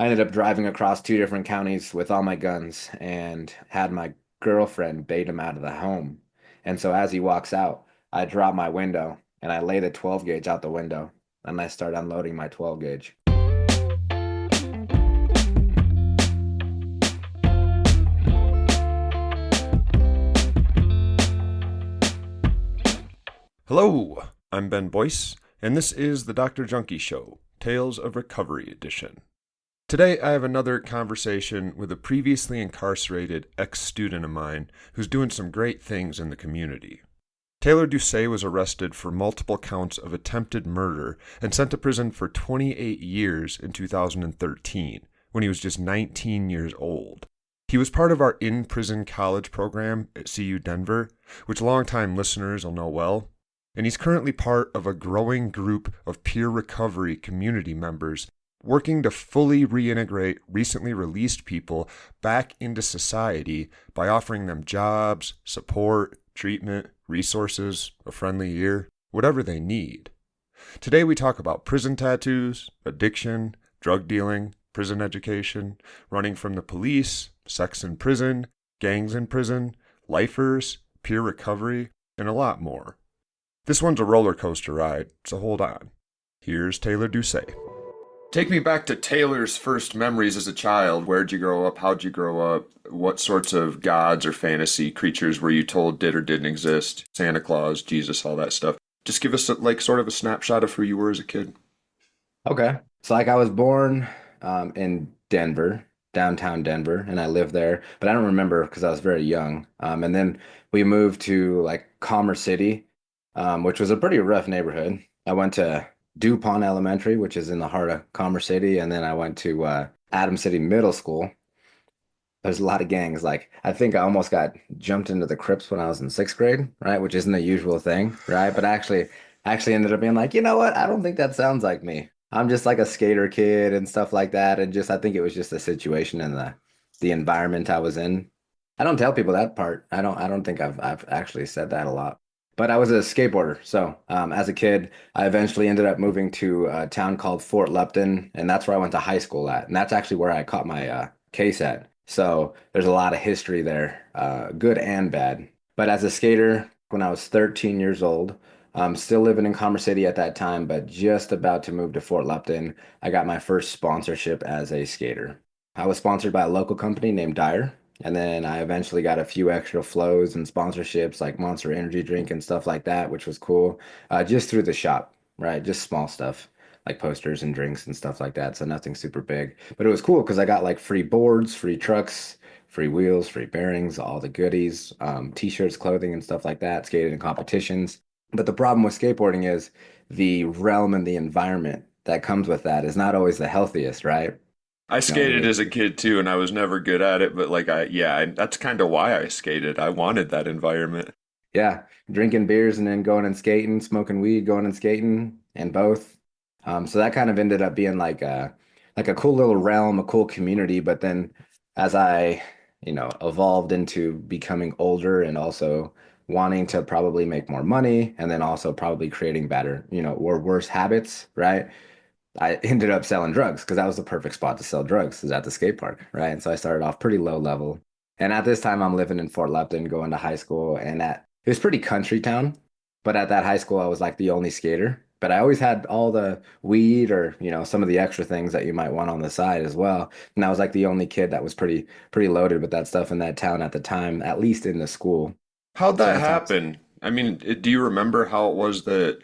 I ended up driving across two different counties with all my guns and had my girlfriend bait him out of the home. And so as he walks out, I drop my window and I lay the 12 gauge out the window and I start unloading my 12 gauge. Hello, I'm Ben Boyce, and this is the Dr. Junkie Show, Tales of Recovery Edition. Today I have another conversation with a previously incarcerated ex-student of mine who's doing some great things in the community. Taylor Doucet was arrested for multiple counts of attempted murder and sent to prison for 28 years in 2013, when he was just 19 years old. He was part of our in-prison college program at CU Denver, which longtime listeners will know well. And he's currently part of a growing group of peer recovery community members working to fully reintegrate recently released people back into society by offering them jobs, support, treatment, resources, a friendly ear, whatever they need. Today we talk about prison tattoos, addiction, drug dealing, prison education, running from the police, sex in prison, gangs in prison, lifers, peer recovery, and a lot more. This one's a roller coaster ride, so hold on. Here's Taylor Doucet. Take me back to Taylor's first memories as a child. Where'd you grow up? How'd you grow up? What sorts of gods or fantasy creatures were you told did or didn't exist? Santa Claus, Jesus, all that stuff. Just give us sort of a snapshot of who you were as a kid. Okay. So I was born in Denver, downtown Denver, and I lived there, but I don't remember because I was very young. And then we moved to like Commerce City, which was a pretty rough neighborhood. I went to DuPont Elementary, which is in the heart of Commerce City, and then I went to Adams City Middle School. There's a lot of gangs. Like I think I almost got jumped into the Crips when I was in sixth grade, right? Which isn't the usual thing, right? But actually ended up being like, you know what? I don't think that sounds like me. I'm just like a skater kid and stuff like that, and just I think it was just the situation and the environment I was in. I don't tell people that part. I don't think I've actually said that a lot. But I was a skateboarder. So as a kid, I eventually ended up moving to a town called Fort Lupton, and that's where I went to high school at. And that's actually where I caught my case at. So there's a lot of history there, good and bad. But as a skater, when I was 13 years old, still living in Commerce City at that time, but just about to move to Fort Lupton, I got my first sponsorship as a skater. I was sponsored by a local company named Dyer. And then I eventually got a few extra flows and sponsorships like Monster Energy Drink and stuff like that, which was cool. Just through the shop, right? Just small stuff like posters and drinks and stuff like that. So nothing super big. But it was cool because I got like free boards, free trucks, free wheels, free bearings, all the goodies, t-shirts, clothing, and stuff like that, skated in competitions. But the problem with skateboarding is the realm and the environment that comes with that is not always the healthiest, right? I You know, skated as a kid too, and I was never good at it, but that's kind of why I skated. I wanted that environment. yeah, drinking beers and then going and skating, smoking weed, going and skating, and both. So that kind of ended up being like a cool little realm, a cool community. But then as I, evolved into becoming older and also wanting to probably make more money and then also probably creating better, or worse habits, right? I ended up selling drugs because that was the perfect spot to sell drugs is at the skate park, right? And so I started off pretty low level. And at this time, I'm living in Fort Lupton, going to high school, and it was pretty country town. But at that high school, I was like the only skater. But I always had all the weed or, some of the extra things that you might want on the side as well. And I was like the only kid that was pretty loaded with that stuff in that town at the time, at least in the school. How'd So that that's how. happen? I mean, do you remember how it was that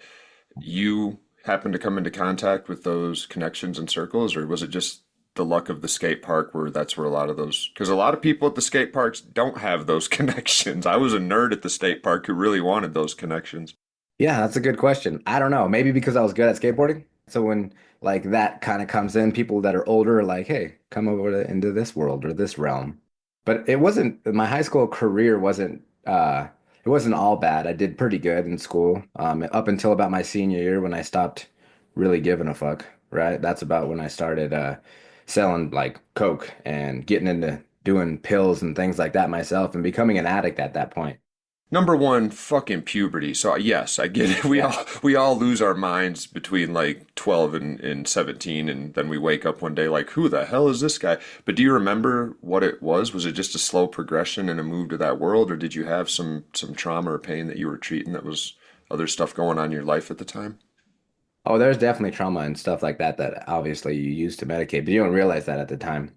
you happened to come into contact with those connections and circles, or was it just the luck of the skate park where that's where a lot of those, because a lot of people at the skate parks don't have those connections. I was a nerd at the skate park who really wanted those connections. Yeah, that's a good question. I don't know. Maybe because I was good at skateboarding. So when like that kind of comes in, people that are older are like, "Hey, come over into this world or this realm." But it wasn't my high school career it wasn't all bad. I did pretty good in school up until about my senior year when I stopped really giving a fuck, right? That's about when I started selling like coke and getting into doing pills and things like that myself and becoming an addict at that point. Number one, fucking puberty. So yes, I get it. We Yeah. all lose our minds between like 12 and 17, and then we wake up one day like, who the hell is this guy? But do you remember what it was? Was it just a slow progression and a move to that world, or did you have some trauma or pain that you were treating that was other stuff going on in your life at the time? Oh, there's definitely trauma and stuff like that that obviously you use to medicate, but you don't realize that at the time.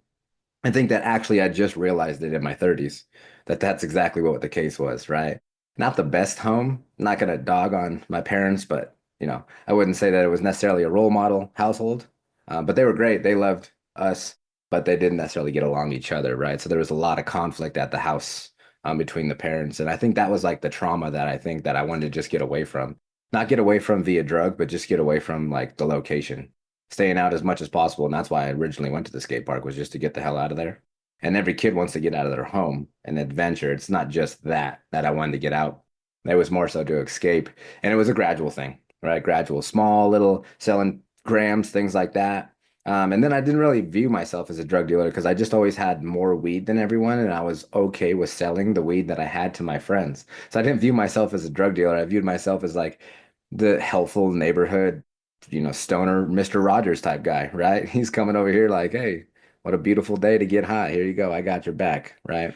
I think that actually I just realized it in my 30s that that's exactly what the case was, right? Not the best home, not gonna dog on my parents, but I wouldn't say that it was necessarily a role model household. But they were great. They loved us, but they didn't necessarily get along each other, right? So there was a lot of conflict at the house between the parents, and I think that was like the trauma that I think that I wanted to just get away from. Not get away from via drug, but just get away from like the location, staying out as much as possible. And that's why I originally went to the skate park was just to get the hell out of there. And every kid wants to get out of their home and adventure. It's not just that I wanted to get out. It was more so to escape. And it was a gradual thing, right? Gradual, small, little selling grams, things like that. And then I didn't really view myself as a drug dealer because I just always had more weed than everyone, and I was okay with selling the weed that I had to my friends. So I didn't view myself as a drug dealer. I viewed myself as like the helpful neighborhood, stoner Mr. Rogers type guy, right? He's coming over here like, hey, what a beautiful day to get high. Here you go. I got your back, right?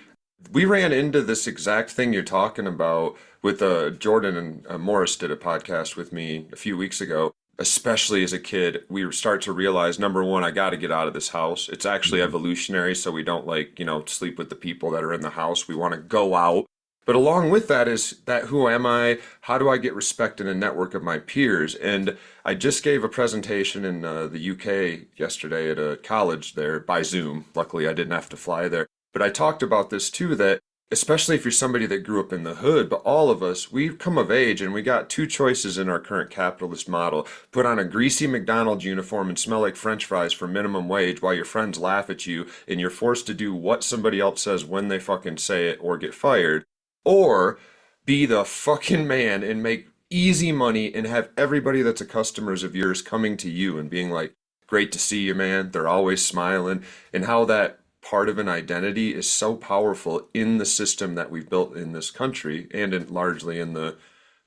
We ran into this exact thing you're talking about with Jordan and Morris did a podcast with me a few weeks ago. Especially as a kid, we start to realize number one, I got to get out of this house. It's actually Mhm. evolutionary, so we don't like, sleep with the people that are in the house. We want to go out. But along with that is that who am I? How do I get respect in a network of my peers? And I just gave a presentation in the UK yesterday at a college there by Zoom. Luckily, I didn't have to fly there. But I talked about this too, that especially if you're somebody that grew up in the hood, but all of us, we've come of age and we got two choices in our current capitalist model. Put on a greasy McDonald's uniform and smell like French fries for minimum wage while your friends laugh at you and you're forced to do what somebody else says when they fucking say it or get fired. Or be the fucking man and make easy money and have everybody that's a customers of yours coming to you and being like, great to see you, man. They're always smiling. And how that part of an identity is so powerful in the system that we've built in this country and largely in the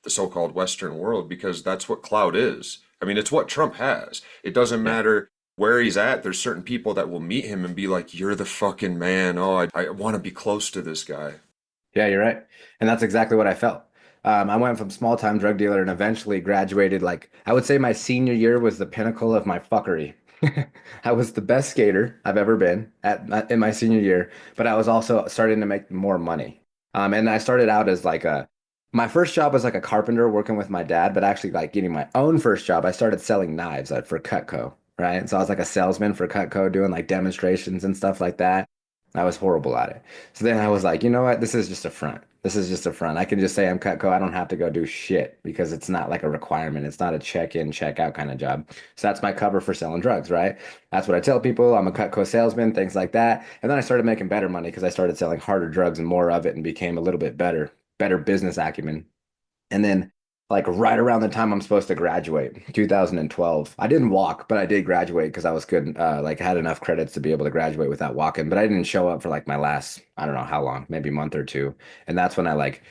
so-called Western world, because that's what clout is. I mean, it's what Trump has. It doesn't Yeah. matter where he's at. There's certain people that will meet him and be like, you're the fucking man. Oh, I want to be close to this guy. Yeah, you're right. And that's exactly what I felt. I went from small time drug dealer and eventually graduated. Like, I would say my senior year was the pinnacle of my fuckery. I was the best skater I've ever been in my senior year, but I was also starting to make more money. And I started out as like my first job was like a carpenter working with my dad, but actually like getting my own first job, I started selling knives for Cutco, right? So I was like a salesman for Cutco doing like demonstrations and stuff like that. I was horrible at it. So then I was like, you know what? This is just a front. This is just a front. I can just say I'm Cutco. I don't have to go do shit because it's not like a requirement. It's not a check in, check out kind of job. So that's my cover for selling drugs, right? That's what I tell people. I'm a Cutco salesman, things like that. And then I started making better money because I started selling harder drugs and more of it and became a little bit better business acumen. And then, like, right around the time I'm supposed to graduate, 2012, I didn't walk, but I did graduate because I was good, like, had enough credits to be able to graduate without walking. But I didn't show up for like my last, I don't know how long, maybe month or two. And that's when I like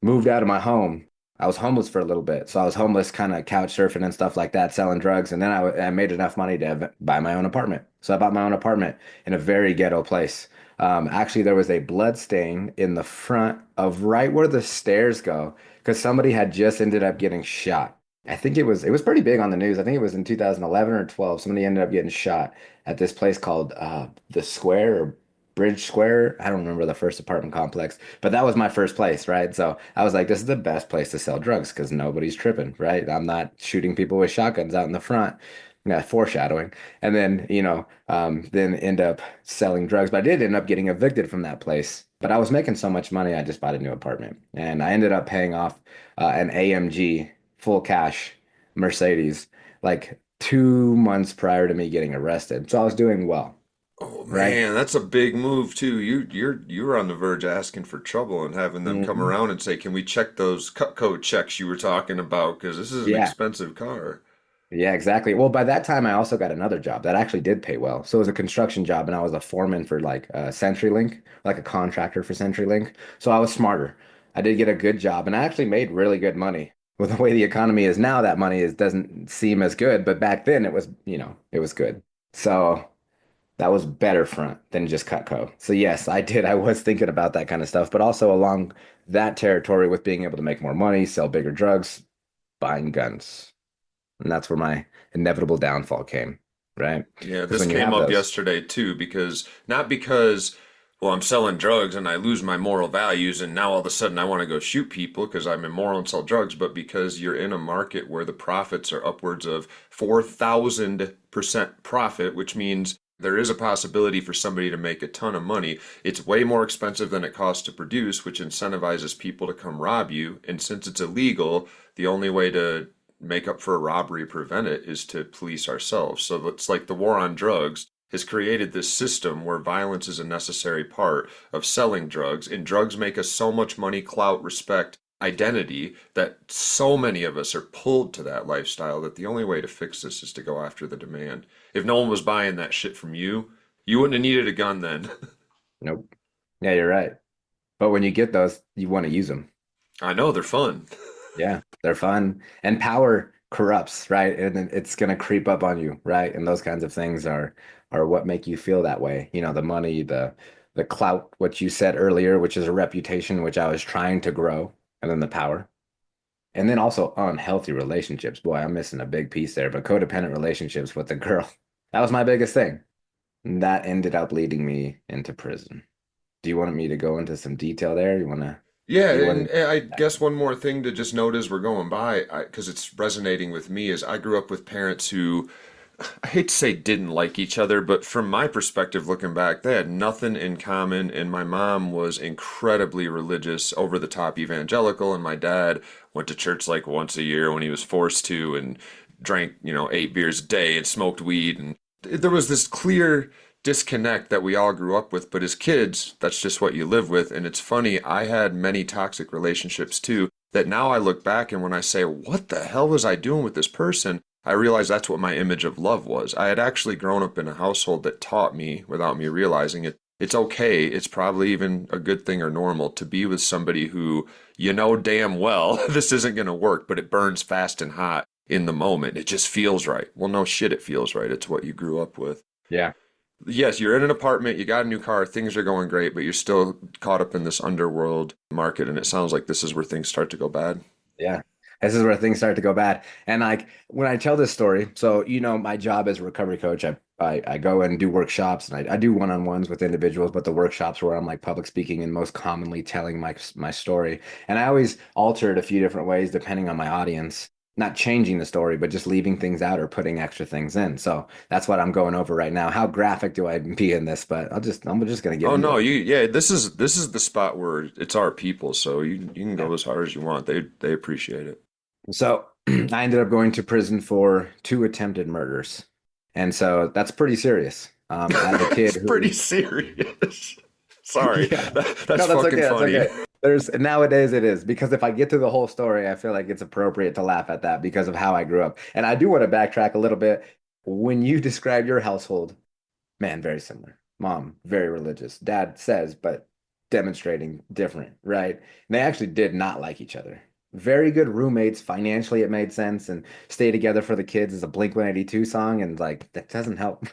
moved out of my home. I was homeless for a little bit. So I was homeless, kind of couch surfing and stuff like that, selling drugs. And then I made enough money to buy my own apartment. So I bought my own apartment in a very ghetto place. Actually, there was a blood stain in the front of right where the stairs go because somebody had just ended up getting shot. I think it was pretty big on the news. I think it was in 2011 or 12. Somebody ended up getting shot at this place called the Square or Bridge Square. I don't remember the first apartment complex, but that was my first place, right? So I was like, this is the best place to sell drugs because nobody's tripping, right? I'm not shooting people with shotguns out in the front. Yeah, foreshadowing. And then, then end up selling drugs. But I did end up getting evicted from that place. But I was making so much money, I just bought a new apartment. And I ended up paying off an AMG full cash Mercedes like 2 months prior to me getting arrested. So I was doing well, Oh right? man, that's a big move too. You were on the verge of asking for trouble and having them come Mhm. around and say, "Can we check those cut code checks you were talking about? Because this is an Yeah. expensive car." Yeah, exactly. Well, by that time, I also got another job that actually did pay well. So it was a construction job, and I was a foreman for like CenturyLink, like a contractor for CenturyLink. So I was smarter. I did get a good job, and I actually made really good money. With the way the economy is now, that money is doesn't seem as good, but back then it was, it was good. So that was better front than just Cutco. So yes, I did. I was thinking about that kind of stuff, but also along that territory with being able to make more money, sell bigger drugs, buying guns. And that's where my inevitable downfall came, right? Yeah, Because this when you came have up those, yesterday too, because not because, well, I'm selling drugs and I lose my moral values and now all of a sudden I want to go shoot people because I'm immoral and sell drugs, but because you're in a market where the profits are upwards of 4,000% profit, which means there is a possibility for somebody to make a ton of money. It's way more expensive than it costs to produce, which incentivizes people to come rob you. And since it's illegal, the only way to make up for a robbery, prevent it, is to police ourselves. So it's like the war on drugs has created this system where violence is a necessary part of selling drugs, and drugs make us so much money, clout, respect, identity, that so many of us are pulled to that lifestyle that the only way to fix this is to go after the demand. If no one was buying that shit from you, you wouldn't have needed a gun then. nope. Yeah, you're right. But when you get those, you want to use them. I know they're fun. Yeah, they're fun. And power corrupts, right? And it's gonna creep up on you, right? And those kinds of things are what make you feel that way. The money, the clout, what you said earlier, which is a reputation which I was trying to grow, and then the power. And then also unhealthy relationships. Boy, I'm missing a big piece there, but codependent relationships with the girl. That was my biggest thing. And that ended up leading me into prison. Do you want me to go into some detail there? Yeah, You and want I guess one more thing to just note as we're going by, because it's resonating with me, is I grew up with parents who, I hate to say didn't like each other, but from my perspective looking back, they had nothing in common. And my mom was incredibly religious, over the top evangelical, and my dad went to church like once a year when he was forced to, and drank, 8 beers a day and smoked weed. And there was this clear disconnect that we all grew up with. But as kids, that's just what you live with. And it's funny, I had many toxic relationships too, that now I look back and when I say, what the hell was I doing with this person? I realized that's what my image of love was. I had actually grown up in a household that taught me, without me realizing it, it's okay, it's probably even a good thing or normal to be with somebody who you know damn well this isn't going to work, but it burns fast and hot in the moment. It just feels right. Well, no shit, it feels right. It's what you grew up with. Yeah. Yes, you're in an apartment, you got a new car, things are going great, but you're still caught up in this underworld market, and it sounds like this is where things start to go bad. Yeah. This is where things start to go bad. And like when I tell this story, so my job as a recovery coach, I go and do workshops and I do one-on-ones with individuals, but the workshops where I'm like public speaking and most commonly telling my story. And I always alter it a few different ways depending on my audience. Not changing the story, but just leaving things out or putting extra things in. So that's what I'm going over right now. How graphic do I be in this? But I'm just gonna get Oh into no, it. yeah, this is the spot where it's our people, so you can Yeah. go as hard as you want. They appreciate it. So I ended up going to prison for two attempted murders. And so that's pretty serious. As a kid It's pretty who, serious. Sorry, yeah, that's no, that's okay. fucking That's funny. okay. Nowadays it is because if I get to the whole story, I feel like it's appropriate to laugh at that because of how I grew up. And I do want to backtrack a little bit. When you describe your household, man, very similar. Mom, very religious. Dad says, but demonstrating different, right? And they actually did not like each other. Very good roommates. Financially, it made sense. And Stay Together for the Kids is a Blink-182 song. And like, that doesn't help.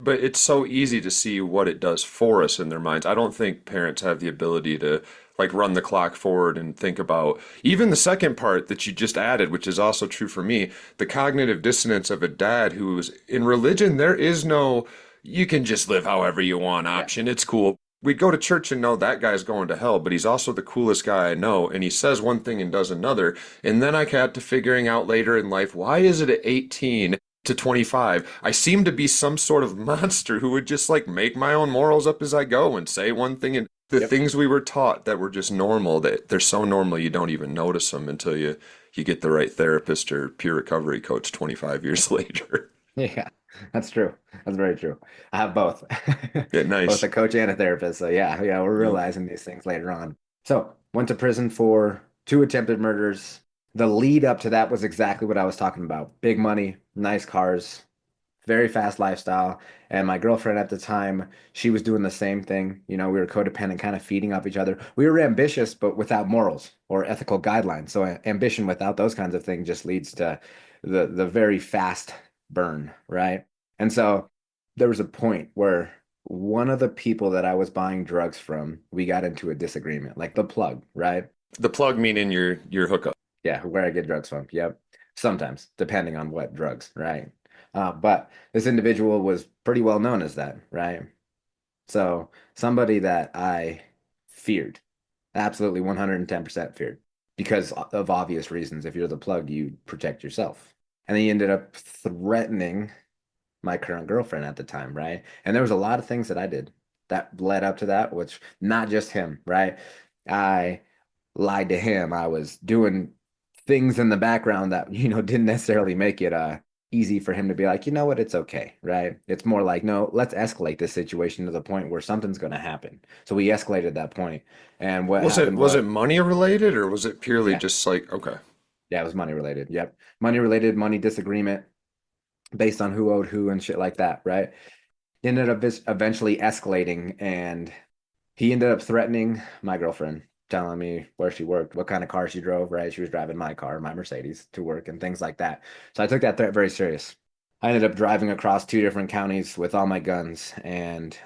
But it's so easy to see what it does for us in their minds. I don't think parents have the ability to like run the clock forward and think about even the second part that you just added, which is also true for me, the cognitive dissonance of a dad who is in religion. There is no, you can just live however you want Yeah. option. It's cool. We go to church and know that guy's going to hell, but he's also the coolest guy I know. And he says one thing and does another. And then I got to figuring out later in life, why is it at 18 to 25, I seem to be some sort of monster who would just like make my own morals up as I go and say one thing, and the Yep. things we were taught that were just normal, that they're so normal you don't even notice them until you get the right therapist or peer recovery coach 25 years later. Yeah, that's true. That's very true. I have both, Yeah, both nice. a coach and a therapist. So yeah, we're Yeah. realizing these things later on. So went to prison for two attempted murders. The lead up to that was exactly what I was talking about. Big money, nice cars, very fast lifestyle. And my girlfriend at the time, she was doing the same thing. You know, we were codependent, kind of feeding off each other. We were ambitious, but without morals or ethical guidelines. So ambition without those kinds of things just leads to the very fast burn, right? And so there was a point where one of the people that I was buying drugs from, we got into a disagreement, like the plug, right? The plug meaning your hookup. Yeah, where I get drugs from. Yep. Sometimes, depending on what drugs, right? But this individual was pretty well known as that, right? So somebody that I feared, absolutely 110% feared, because of obvious reasons. If you're the plug, you protect yourself. And he ended up threatening my current girlfriend at the time, right? And there was a lot of things that I did that led up to that, which not just him, right? I lied to him. I was doing things in the background that, didn't necessarily make it easy for him to be like, you know what, it's okay, right? It's more like, no, let's escalate this situation to the point where something's going to happen. So we escalated that point, and what happened Was was, it money related or was it purely yeah, just like okay? yeah, it was money related. Yep, money related, money disagreement based on who owed who and shit like that, right? Ended up eventually escalating, and he ended up threatening my girlfriend, telling me where she worked, what kind of car she drove, right? She was driving my car, my Mercedes, to work and things like that. So I took that threat very serious. I ended up driving across two different counties with all my guns, and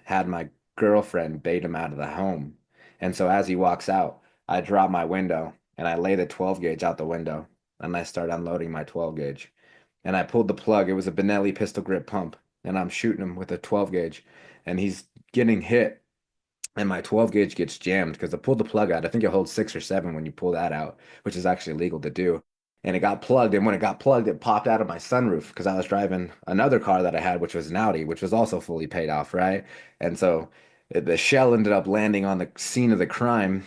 had my girlfriend bait him out of the home. And so as he walks out, I drop my window and I lay the 12 gauge out the window, and I start unloading my 12 gauge. And I pulled the plug. It was a Benelli pistol grip pump, and I'm shooting him with a 12 gauge, and he's getting hit, and my 12 gauge gets jammed because I pulled the plug out. I think it holds 6 or 7 when you pull that out, which is actually legal to do. And it got plugged. And when it got plugged, it popped out of my sunroof because I was driving another car that I had, which was an Audi, which was also fully paid off, right? And so the shell ended up landing on the scene of the crime.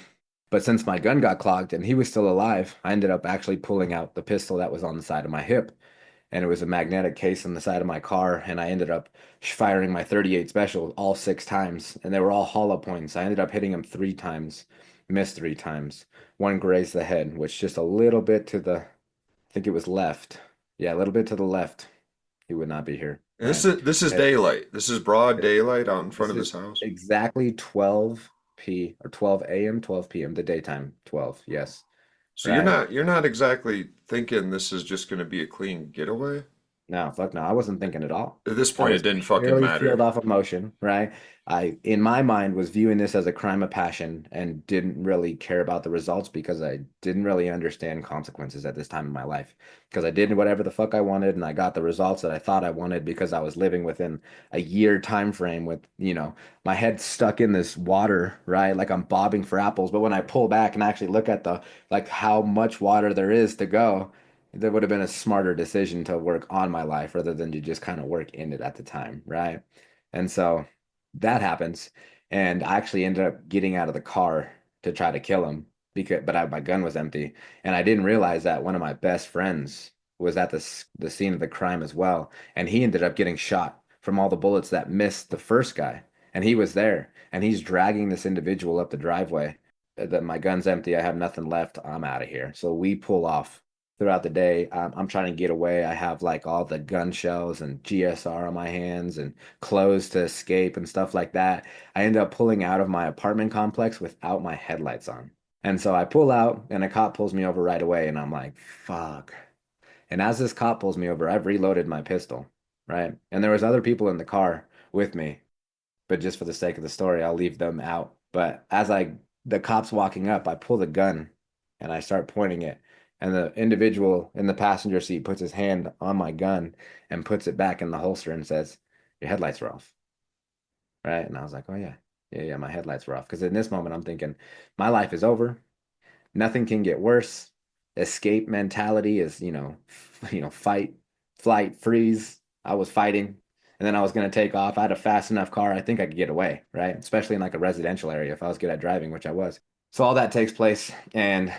But since my gun got clogged and he was still alive, I ended up actually pulling out the pistol that was on the side of my hip, and it was a magnetic case on the side of my car, and I ended up firing my 38 special all 6 times, and they were all hollow points. I ended up hitting him 3 times, missed 3 times. One grazed the head, which just a little bit to the, I think it was left. Yeah, a little bit to the left. He would not be here, And right? this is It, daylight. This is broad it, daylight out in front this of is his house. exactly 12 p or 12 a.m., 12 p.m., the daytime, 12, yes, So right? you're not exactly thinking this is just going to be a clean getaway. No, fuck no. I wasn't thinking at all. At this I point, it was didn't fucking purely fueled matter. off emotion, right? In my mind, was viewing this as a crime of passion and didn't really care about the results because I didn't really understand consequences at this time in my life. Because I did whatever the fuck I wanted, and I got the results that I thought I wanted because I was living within a year time frame with, my head stuck in this water, right? Like I'm bobbing for apples. But when I pull back and actually look at the, like, how much water there is to go, that would have been a smarter decision to work on my life rather than to just kind of work in it at the time, right? And so that happens, and I actually ended up getting out of the car to try to kill him because, but my gun was empty, and I didn't realize that one of my best friends was at the scene of the crime as well, and he ended up getting shot from all the bullets that missed the first guy, and he was there, and he's dragging this individual up the driveway. That my gun's empty, I have nothing left, I'm out of here. So we pull off throughout the day. I'm trying to get away. I have like all the gun shells and GSR on my hands and clothes to escape and stuff like that. I end up pulling out of my apartment complex without my headlights on. And so I pull out, and a cop pulls me over right away, and I'm like, fuck. And as this cop pulls me over, I've reloaded my pistol, right? And there was other people in the car with me, but just for the sake of the story, I'll leave them out. But the cops walking up, I pull the gun and I start pointing it. And the individual in the passenger seat puts his hand on my gun and puts it back in the holster and says, "Your headlights are off." Right? And I was like, "Oh yeah. Yeah, yeah, my headlights were off." Because in this moment, I'm thinking, my life is over. Nothing can get worse. Escape mentality is, fight, flight, freeze. I was fighting, and then I was going to take off. I had a fast enough car. I think I could get away, right? Especially in like a residential area if I was good at driving, which I was. So all that takes place, and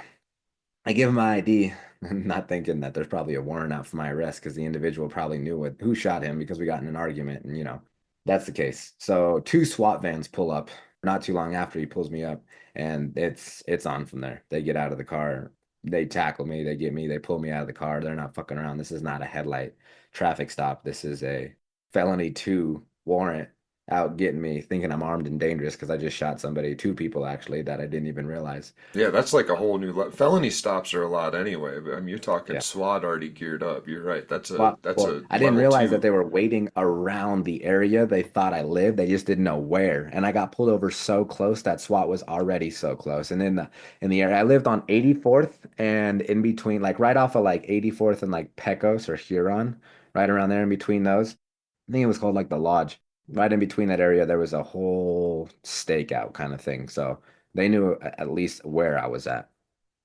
I give him my ID, not thinking that there's probably a warrant out for my arrest because the individual probably knew who shot him because we got in an argument, and that's the case. So two SWAT vans pull up not too long after he pulls me up, and it's on from there. They get out of the car. They tackle me, they get me, they pull me out of the car. They're not fucking around. This is not a headlight traffic stop. This is a felony two warrant out getting me, thinking I'm armed and dangerous because I just shot somebody, two people actually, that I didn't even realize. Yeah, that's like a whole new felony stops are a lot anyway. But I mean, you're talking Yeah. SWAT already geared up. You're right. That's Well, a I didn't level realize that two. they were waiting around the area they thought I lived. They just didn't know where. And I got pulled over so close that SWAT was already so close. And in the area, I lived on 84th and in between, like right off of like 84th and like Pecos or Huron, right around there in between those. I think it was called like the Lodge. Right in between that area, there was a whole stakeout kind of thing. So they knew at least where I was at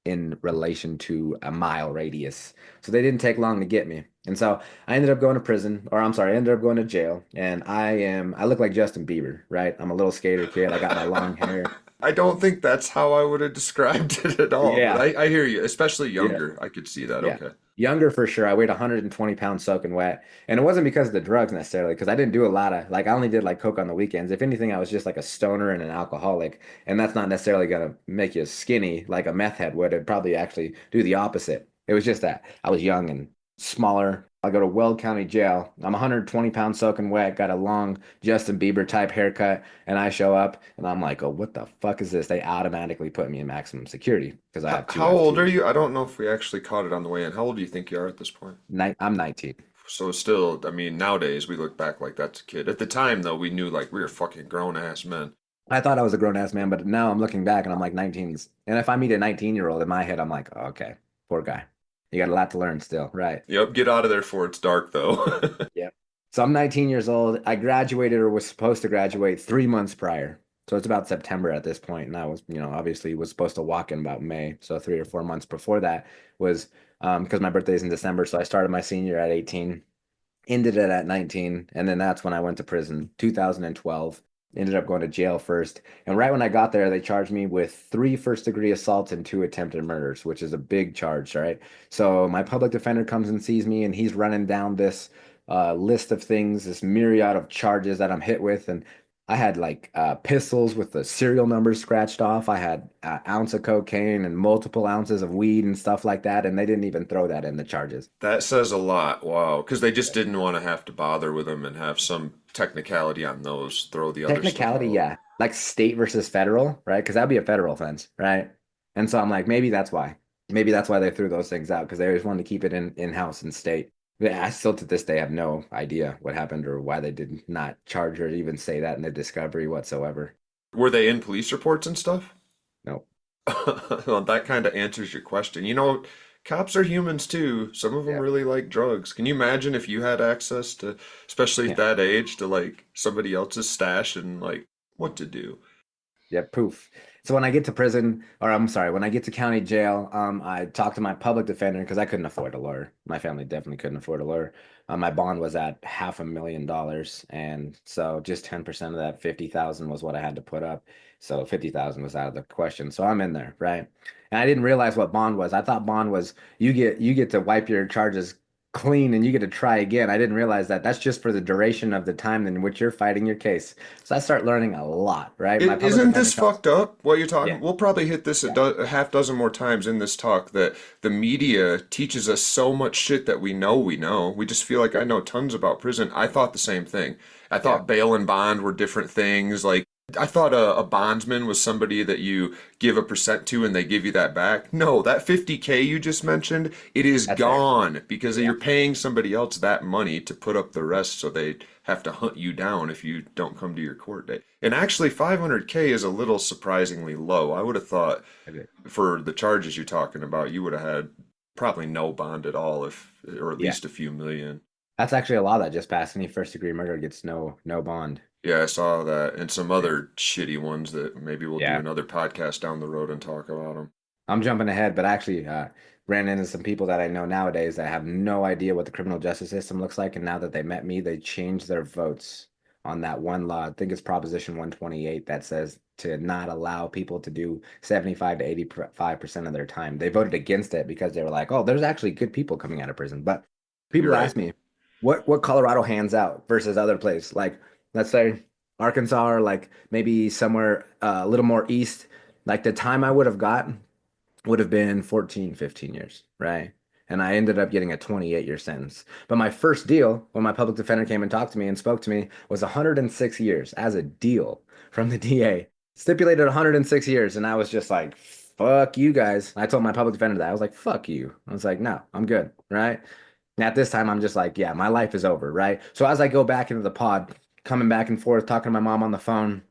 in relation to a mile radius. So they didn't take long to get me. And so I ended up going to prison, or I'm sorry, I ended up going to jail. And I look like Justin Bieber, right? I'm a little skater kid. I got my long hair. I don't think that's how I would have described it at all, but Yeah. I hear you, especially Yeah. younger. I could see that. Yeah. Okay. Younger for sure. I weighed 120 pounds soaking wet. And it wasn't because of the drugs necessarily, because I didn't do a lot of, like, I only did like coke on the weekends. If anything, I was just like a stoner and an alcoholic. And that's not necessarily going to make you skinny like a meth head would. It'd probably actually do the opposite. It was just that I was young and smaller. I go to Weld County Jail. I'm 120 pounds soaking wet, got a long Justin Bieber type haircut, and I show up and I'm like, oh, what the fuck is this? They automatically put me in maximum security because I have two How old are F2s. you? I don't know if we actually caught it on the way in. How old do you think you are at this point? I'm 19. So still, I mean, nowadays we look back like that's a kid. At the time, though, we knew like we were fucking grown ass men. I thought I was a grown ass man, but now I'm looking back and I'm like 19s. And if I meet a 19-year-old in my head, I'm like, oh, okay, poor guy. You got a lot to learn still, right? Yep, get out of there before it's dark, though. Yeah. So I'm 19 years old. I graduated or was supposed to graduate 3 months prior. So it's about September at this point, and I was, obviously was supposed to walk in about May. So 3 or 4 months before that was because my birthday is in December. So I started my senior at 18, ended it at 19, and then that's when I went to prison, 2012. Ended up going to jail first. And right when I got there, they charged me with three first-degree assaults and two attempted murders, which is a big charge, right? So my public defender comes and sees me, and he's running down this list of things, this myriad of charges that I'm hit with. And I had like pistols with the serial numbers scratched off. I had an ounce of cocaine and multiple ounces of weed and stuff like that. And they didn't even throw that in the charges. That says a lot. Wow. Because they just didn't want to have to bother with them and have some technicality on those, throw the other stuff Technicality, out. yeah. Like state versus federal, right? Because that'd be a federal offense, right? And so I'm like, maybe that's why. Maybe that's why they threw those things out because they always wanted to keep it in-house and state. But I still to this day have no idea what happened or why they did not charge or even say that in the discovery whatsoever. Were they in police reports and stuff? No. Well, that kind of answers your question. You know, cops are humans too. Some of them Yeah. really like drugs. Can you imagine if you had access to, especially at Yeah. that age, to like somebody else's stash and like what to do? Yeah, poof. So when I get to prison, or I'm sorry, when I get to county jail, I talk to my public defender because I couldn't afford a lawyer. My family definitely couldn't afford a lawyer. My bond was at $500,000, and so just 10% of that 50,000 was what I had to put up. So 50,000 was out of the question. So I'm in there, right? And I didn't realize what bond was. I thought bond was you get to wipe your charges clean and you get to try again. I didn't realize that that's just for the duration of the time in which you're fighting your case. So I start learning a lot, right? My public Isn't defender this comes. fucked up? What you're Yeah, talking? We'll probably hit this yeah, a half dozen more times in this talk that the media teaches us so much shit that we know we know. We just feel like I yeah, know tons about prison. I thought the same thing. I yeah. thought bail and bond were different things. Like I thought a bondsman was somebody that you give a percent to and they give you that back. No, that 50K you just mentioned, it is That's theirs. gone because Yeah, you're paying somebody else that money to put up the rest so they have to hunt you down if you don't come to your court date. And actually 500K is a little surprisingly low. I would have thought I did. for the charges you're talking about, you would have had probably no bond at all if or at Yeah. least a few million. That's actually a law that just passed. Any first degree murder gets no bond. Yeah, I saw that and some Yeah. other shitty ones that maybe we'll do Yeah. another podcast down the road and talk about them. I'm jumping ahead, but actually ran into some people that I know nowadays that have no idea what the criminal justice system looks like. And now that they met me, they changed their votes on that one law. I think it's Proposition 128 that says to not allow people to do 75 to 85% of their time. They voted against it because they were like, oh, there's actually good people coming out of prison. But You're people right. ask me, what Colorado hands out versus other place? Like, let's say Arkansas or like maybe somewhere a little more east. Like the time I would have got would have been 14, 15 years, right? And I ended up getting a 28-year sentence. But my first deal, when my public defender came and talked to me and spoke to me, was 106 years as a deal from the DA. Stipulated 106 years. And I was just like, fuck you guys. I told my public defender that. I was like, fuck you. I was like, no, I'm good, right? And at this time, I'm just like, yeah, my life is over, right? So as I go back into the pod, coming back and forth, talking to my mom on the phone,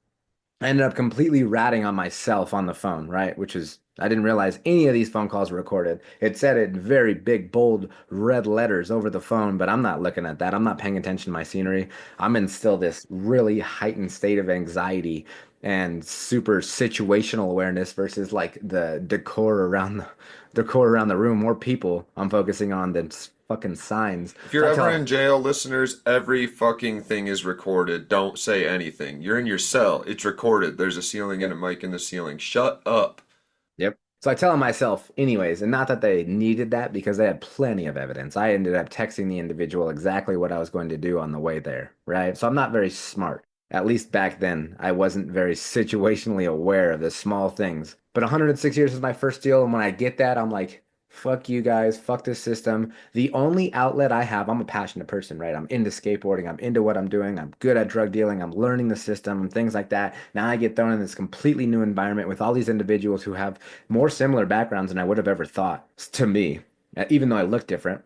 I ended up completely ratting on myself on the phone, right? Which is, I didn't realize any of these phone calls were recorded. It said it in very big, bold, red letters over the phone, but I'm not looking at that. I'm not paying attention to my scenery. I'm in still this really heightened state of anxiety and super situational awareness versus like the decor around the room, more people I'm focusing on than fucking signs. If So you're I ever tell in jail, listeners, every fucking thing is recorded. Don't say anything. You're in your cell. It's recorded. There's a ceiling and a mic in the ceiling. Shut up. Yep. So I tell myself anyways, and not that they needed that because they had plenty of evidence. I ended up texting the individual exactly what I was going to do on the way there, right? So I'm not very smart. At least back then, I wasn't very situationally aware of the small things. But 106 years is my first deal, and when I get that, I'm like, fuck you guys, fuck this system. The only outlet I have, I'm a passionate person, right? I'm into skateboarding, I'm into what I'm doing, I'm good at drug dealing, I'm learning the system, things like that. Now I get thrown in this completely new environment with all these individuals who have more similar backgrounds than I would have ever thought to me, even though I look different,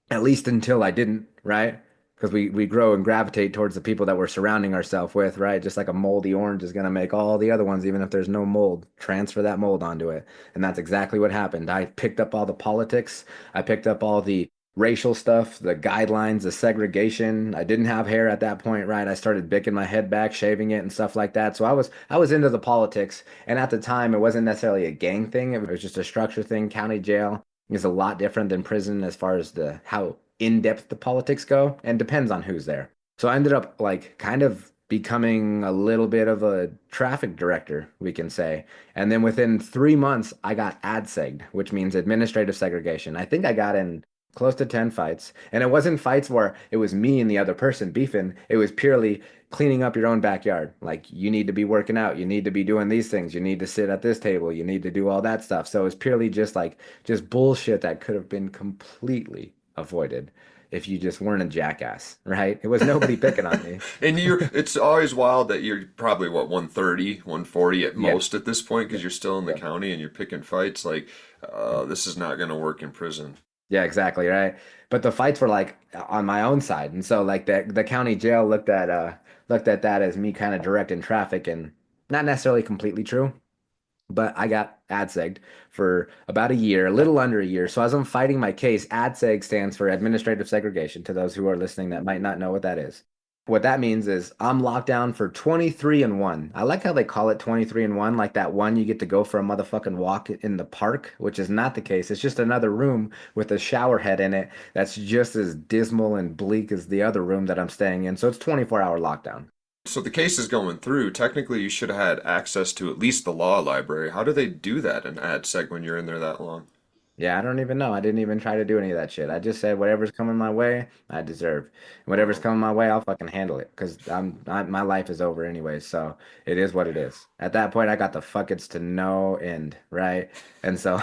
at least until I didn't, right? Because we grow and gravitate towards the people that we're surrounding ourselves with, right? Just like a moldy orange is going to make all the other ones, even if there's no mold, transfer that mold onto it. And that's exactly what happened. I picked up all the politics, I picked up all the racial stuff, the guidelines, the segregation. I didn't have hair at that point, right? I started bicking my head back, shaving it and stuff like that. So I was into the politics. And at the time, it wasn't necessarily a gang thing. It was just a structure thing. County jail is a lot different than prison as far as the how in-depth the politics go, and depends on who's there. So I ended up like kind of becoming a little bit of a traffic director, we can say. And then within 3 months, I got ad-segged, which means administrative segregation. I think I got in close to 10 fights. And it wasn't fights where it was me and the other person beefing. It was purely cleaning up your own backyard. Like you need to be working out, you need to be doing these things, you need to sit at this table, you need to do all that stuff. So it's purely just like just bullshit that could have been completely avoided if you just weren't a jackass, right? It was nobody picking on me. And it's always wild that you're probably, what, 130, 140 at Yeah. most at this point because Yeah. you're still in the Yeah. county and you're picking fights. Like, this is not going to work in prison. Yeah, exactly, right. But the fights were like on my own side. And so like the county jail looked at that as me kind of directing traffic and not necessarily completely true. But I got ADSEG'd for about a year, a little under a year. So as I'm fighting my case, ADSEG stands for administrative segregation to those who are listening that might not know what that is. What that means is I'm locked down for 23 and 1. I like how they call it 23 and 1, like that one you get to go for a motherfucking walk in the park, which is not the case. It's just another room with a shower head in it that's just as dismal and bleak as the other room that I'm staying in. So it's 24-hour lockdown. So the case is going through. Technically, you should have had access to at least the law library. How do they do that in AdSeg when you're in there that long? Yeah, I don't even know. I didn't even try to do any of that shit. I just said whatever's coming my way, I deserve. Whatever's Wow. coming my way, I'll fucking handle it because my life is over anyway. So it is what it is. At that point, I got the fuckets to no end, right? And so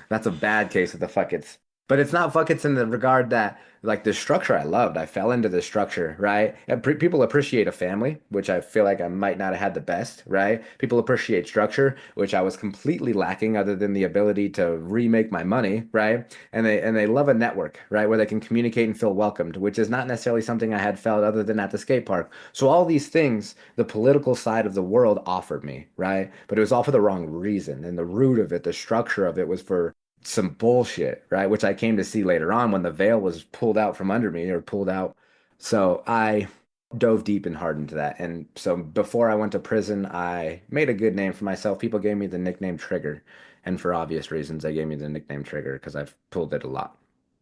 that's a bad case of the fuckets. But it's not fuckets in the regard that like the structure I loved. I fell into the structure, right? And people appreciate a family, which I feel like I might not have had the best, right? People appreciate structure, which I was completely lacking other than the ability to remake my money, right? And they love a network, right, where they can communicate and feel welcomed, which is not necessarily something I had felt other than at the skate park. So all these things, the political side of the world offered me, right? But it was all for the wrong reason. And the root of it, the structure of it was for some bullshit, right? Which I came to see later on when the veil was pulled out from under me or pulled out. So I dove deep and hard into that. And so before I went to prison, I made a good name for myself. People gave me the nickname Trigger. And for obvious reasons, they gave me the nickname Trigger because I've pulled it a lot.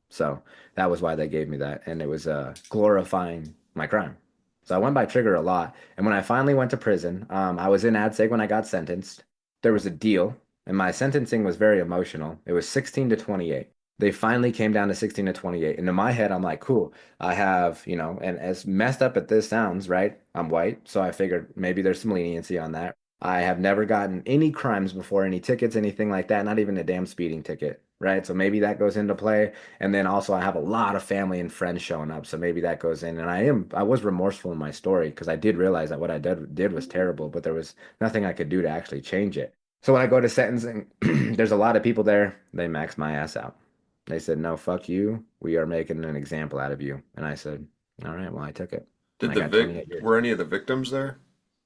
So that was why they gave me that. And it was glorifying my crime. So I went by Trigger a lot. And when I finally went to prison, I was in AdSeg when I got sentenced. There was a deal, and my sentencing was very emotional. It was 16 to 28. They finally came down to 16 to 28. And in my head, I'm like, cool. I have, and as messed up as this sounds, right? I'm white. So I figured maybe there's some leniency on that. I have never gotten any crimes before, any tickets, anything like that, not even a damn speeding ticket, right? So maybe that goes into play. And then also I have a lot of family and friends showing up, so maybe that goes in. And I was remorseful in my story because I did realize that what I did was terrible, but there was nothing I could do to actually change it. So when I go to sentencing, there's a lot of people there. They maxed my ass out. They said, "No, fuck you. We are making an example out of you." And I said, "All right, well, I took it." And Did I the got 28 years. were any of the victims there?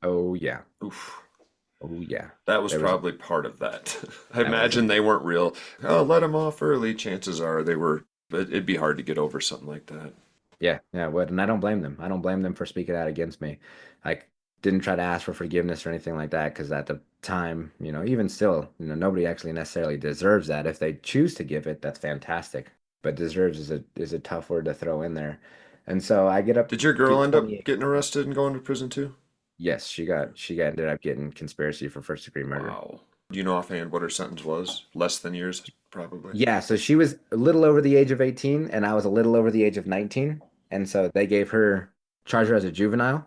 Oh yeah. Oof. Oh yeah. That was There was probably part of that. I that was a imagine they weren't real. Oh, let them off early. Chances are they were, but it'd be hard to get over something like that. Yeah, yeah, it would. And I don't blame them. I don't blame them for speaking out against me. I didn't try to ask for forgiveness or anything like that because at the time, even still, nobody actually necessarily deserves that. If they choose to give it, that's fantastic. But deserves is a tough word to throw in there. And so I Did your girl get end up 28. getting arrested and going to prison too? Yes, she got ended up getting conspiracy for first degree murder. Wow. Do you know offhand what her sentence was? Less than years, probably. Yeah, so she was a little over the age of 18 and I was a little over the age of 19. And so they gave her charge her as a juvenile.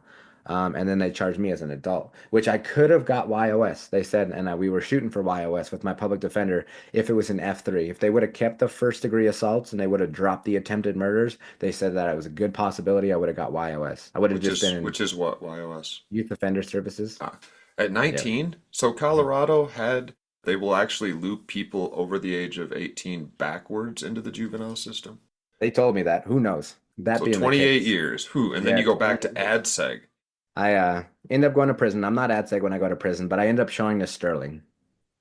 And then they charged me as an adult, which I could have got YOS. They said, and we were shooting for YOS with my public defender if it was an F3. If they would have kept the first degree assaults and they would have dropped the attempted murders, they said that it was a good possibility I would have got YOS. I would have Which just is been in which is what YOS. youth offender services. Ah, at Yeah. 19, so Colorado had they will actually loop people over the age of 18 backwards into the juvenile system. They told me that. Who knows? That So being the 28 case. years. Who? And then Yeah, you go back to 28 years. AdSeg. I end up going to prison. I'm not AdSeg when I go to prison, but I end up showing to Sterling.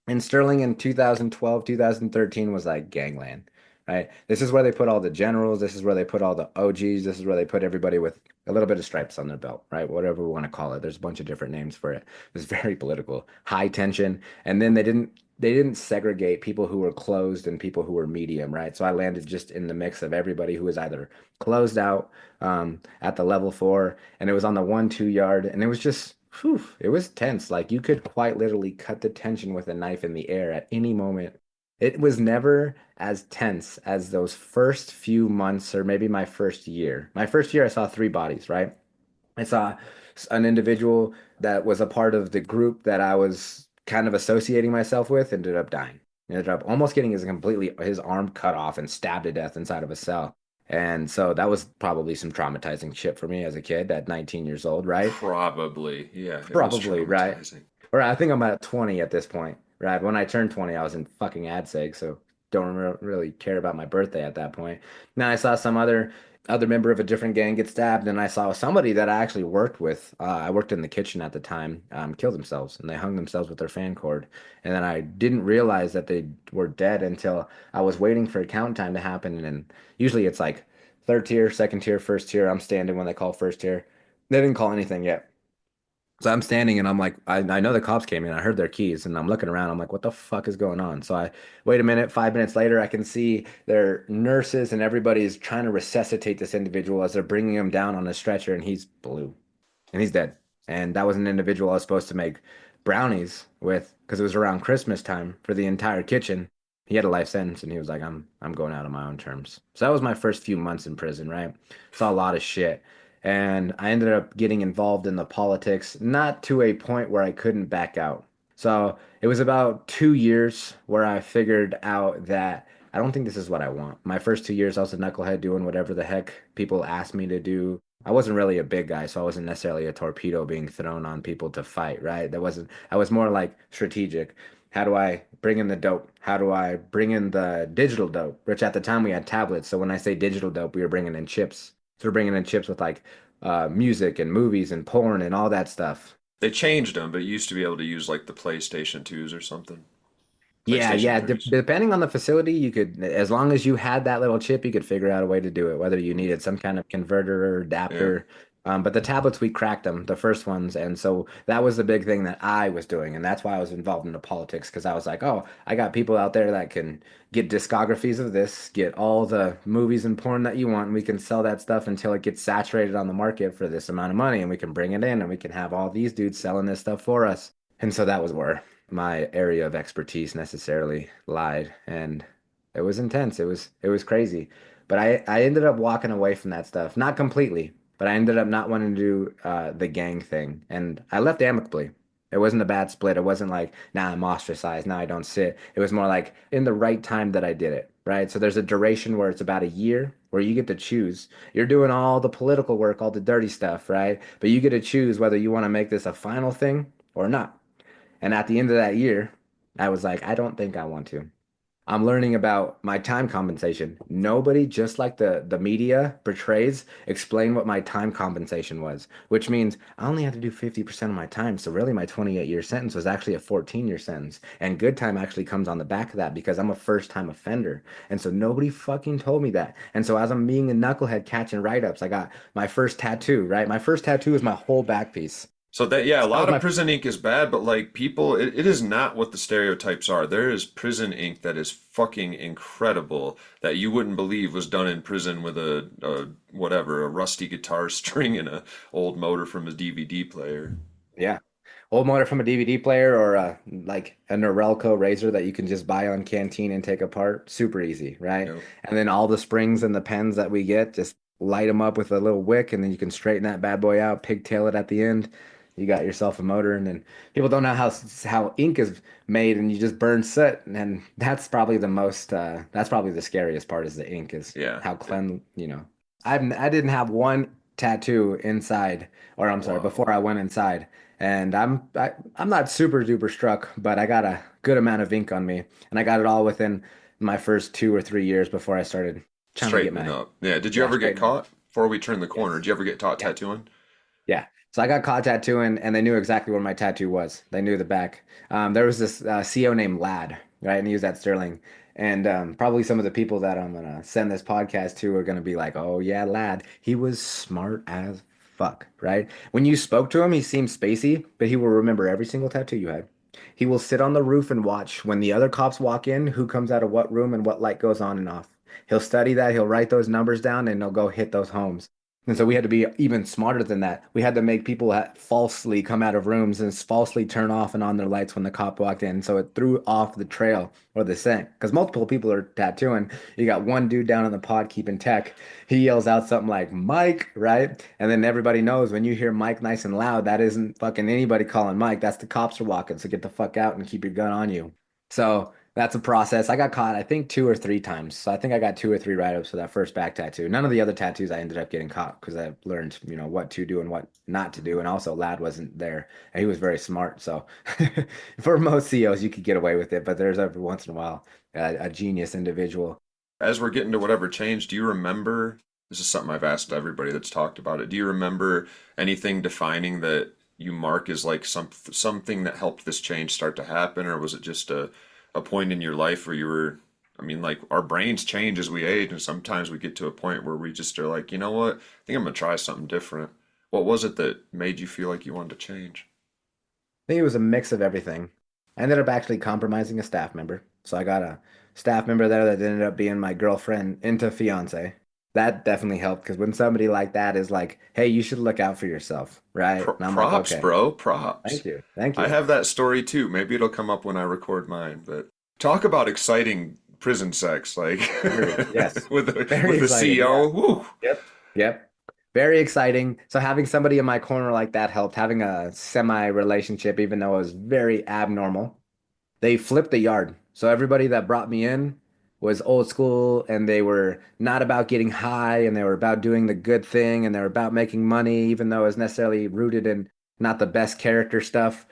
And Sterling in 2012, 2013 was like gangland, right? This is where they put all the generals. This is where they put all the OGs. This is where they put everybody with a little bit of stripes on their belt, right? Whatever we want to call it. There's a bunch of different names for it. It was very political, high tension. And then they didn't segregate people who were closed and people who were medium, right? So I landed just in the mix of everybody who was either closed out at the level 4, and it was on the 1, 2 yard, and it was just, whew, it was tense. Like you could quite literally cut the tension with a knife in the air at any moment. It was never as tense as those first few months, or maybe my first year. My first year, I saw 3 bodies, right? I saw an individual that was a part of the group that I was kind of associating myself with ended up dying. Ended up almost getting his arm cut off and stabbed to death inside of a cell. And so that was probably some traumatizing shit for me as a kid at 19 years old, right? Probably. Yeah, it was Probably, right? traumatizing. Or I think I'm at 20 at this point, right? When I turned 20, I was in fucking AdSeg, so don't really care about my birthday at that point. Now I saw some other member of a different gang get stabbed, and I saw somebody that I actually worked with. I worked in the kitchen at the time, kill themselves, and they hung themselves with their fan cord. And then I didn't realize that they were dead until I was waiting for count time to happen. And usually it's like third tier, second tier, first tier. I'm standing when they call first tier. They didn't call anything yet. So I'm standing and I'm like, I know the cops came in. I heard their keys and I'm looking around. I'm like, what the fuck is going on? So I wait a minute, 5 minutes later, I can see their nurses and everybody's trying to resuscitate this individual as they're bringing him down on a stretcher and he's blue and he's dead. And that was an individual I was supposed to make brownies with because it was around Christmas time for the entire kitchen. He had a life sentence and he was like, I'm going out on my own terms. So that was my first few months in prison, right? Saw a lot of shit. And I ended up getting involved in the politics, not to a point where I couldn't back out. So it was about 2 years where I figured out that I don't think this is what I want. My first 2 years, I was a knucklehead doing whatever the heck people asked me to do. I wasn't really a big guy, so I wasn't necessarily a torpedo being thrown on people to fight, right? I was more like strategic. How do I bring in the dope? How do I bring in the digital dope? Which at the time we had tablets. So when I say digital dope, we were bringing in chips. So we're bringing in chips with like music and movies and porn and all that stuff. They changed them, but you used to be able to use like the PlayStation 2s or something. Yeah, PlayStation yeah. 3s. Depending on the facility, you could, as long as you had that little chip, you could figure out a way to do it, whether you needed some kind of converter or Yeah. adapter. But the tablets, we cracked them, the first ones. And so that was the big thing that I was doing. And that's why I was involved in the politics, because I was like, oh, I got people out there that can get discographies of this, get all the movies and porn that you want, and we can sell that stuff until it gets saturated on the market for this amount of money. And we can bring it in and we can have all these dudes selling this stuff for us. And so that was where my area of expertise necessarily lied, and it was intense. It was crazy, but I ended up walking away from that stuff, not completely, but I ended up not wanting to do the gang thing, and I left amicably. It wasn't a bad split. It wasn't like, now I'm ostracized, now I don't sit. It was more like in the right time that I did it, right? So there's a duration where it's about a year where you get to choose. You're doing all the political work, all the dirty stuff, right? But you get to choose whether you want to make this a final thing or not. And at the end of that year, I was like, I don't think I want to. I'm learning about my time compensation. Nobody, just like the media portrays, explain what my time compensation was, which means I only had to do 50% of my time. So really my 28-year sentence was actually a 14-year sentence. And good time actually comes on the back of that because I'm a first time offender. And so nobody fucking told me that. And so as I'm being a knucklehead catching write-ups, I got my first tattoo, right? My first tattoo is my whole back piece. So that, yeah, a So that was lot of my prison ink is bad, but like people, it is not what the stereotypes are. There is prison ink that is fucking incredible that you wouldn't believe was done in prison with a whatever, a rusty guitar string and a old motor from a DVD player. yeah. Old motor from a DVD player or like a Norelco razor that you can just buy on Canteen and take apart. Super easy, right? Yep. And then all the springs and the pens that we get, just light them up with a little wick and then you can straighten that bad boy out, pigtail it at the end. You got yourself a motor, and then people don't know how ink is made, and you just burn soot, and that's probably the most that's probably the scariest part is the ink is Yeah. how I didn't have one tattoo inside, or I'm sorry, Wow. before I went inside. And I'm not super duper struck, but I got a good amount of ink on me, and I got it all within my first 2 or 3 years before I started trying to get Straightening my up. Yeah. Did you yeah ever get straighten up. caught before we turn the corner? Did Yes. you ever get caught Yeah. tattooing? Yeah. So I got caught tattooing, and they knew exactly where my tattoo was. They knew the back. There was this CO named Lad, right? And he was at Sterling. And probably some of the people that I'm gonna send this podcast to are gonna be like, "Oh yeah, Lad. He was smart as fuck, right?" When you spoke to him, he seemed spacey, but he will remember every single tattoo you had. He will sit on the roof and watch when the other cops walk in, who comes out of what room and what light goes on and off. He'll study that. He'll write those numbers down, and he'll go hit those homes. And so we had to be even smarter than that. We had to make people falsely come out of rooms and falsely turn off and on their lights when the cop walked in. So it threw off the trail or the scent because multiple people are tattooing. You got one dude down in the pod keeping tech. He yells out something like Mike, right? And then everybody knows when you hear Mike nice and loud, that isn't fucking anybody calling Mike. That's the cops are walking. So get the fuck out and keep your gun on you. So that's a process. I got caught, I think, 2 or 3 times. So I think I got 2 or 3 write-ups for that first back tattoo. None of the other tattoos I ended up getting caught because I learned, what to do and what not to do. And also, Lad wasn't there, and he was very smart. So for most COs, you could get away with it, but there's every once in a while a genius individual. As we're getting to whatever change, do you remember? This is something I've asked everybody that's talked about it. Do you remember anything defining that you mark as like something that helped this change start to happen, or was it just a point in your life where you were? I mean, like our brains change as we age, and sometimes we get to a point where we just are like, you know what? I think I'm gonna try something different. What was it that made you feel like you wanted to change? I think it was a mix of everything. I ended up actually compromising a staff member. So I got a staff member there that ended up being my girlfriend into fiance. That definitely helped because when somebody like that is like, hey, you should look out for yourself, right? And I'm like, Props, okay, bro, props. thank you. Thank I you. have that story too. Maybe it'll come up when I record mine. But talk about exciting prison sex, like Very, yes. with the Very with the exciting. Yeah. CEO. Woo. Yep. Yep. Very exciting. So having somebody in my corner like that helped. Having a semi relationship, even though it was very abnormal. They flipped the yard. So everybody that brought me in was old school and they were not about getting high and they were about doing the good thing and they were about making money, even though it was necessarily rooted in not the best character stuff.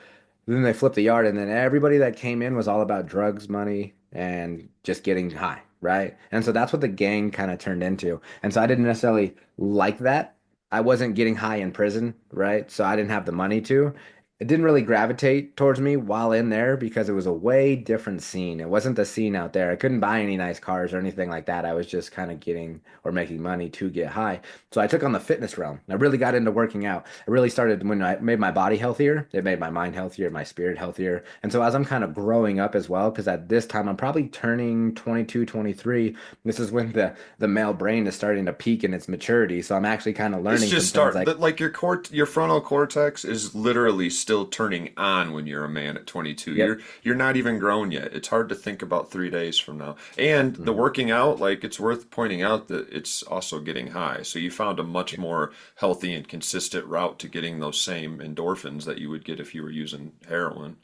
Then they flipped the yard and then everybody that came in was all about drugs, money, and just getting high, right? And so that's what the gang kind of turned into. And so I didn't necessarily like that. I wasn't getting high in prison, right? So I didn't have the money to. It didn't really gravitate towards me while in there because it was a way different scene. It wasn't the scene out there. I couldn't buy any nice cars or anything like that. I was just kind of getting or making money to get high. So I took on the fitness realm. I really got into working out. I really started when I made my body healthier. It made my mind healthier, my spirit healthier. And so as I'm kind of growing up as well, because at this time I'm probably turning 22, 23. This is when the male brain is starting to peak in its maturity. So I'm actually kind of It's learning just some things start like that like your frontal cortex is literally still turning on when you're a man at 22. Yep. You're not even grown yet. It's hard to think about 3 days from now. And the Mhm. working out, like it's worth pointing out that it's also getting high. So you found a much more healthy and consistent route to getting those same endorphins that you would get if you were using heroin.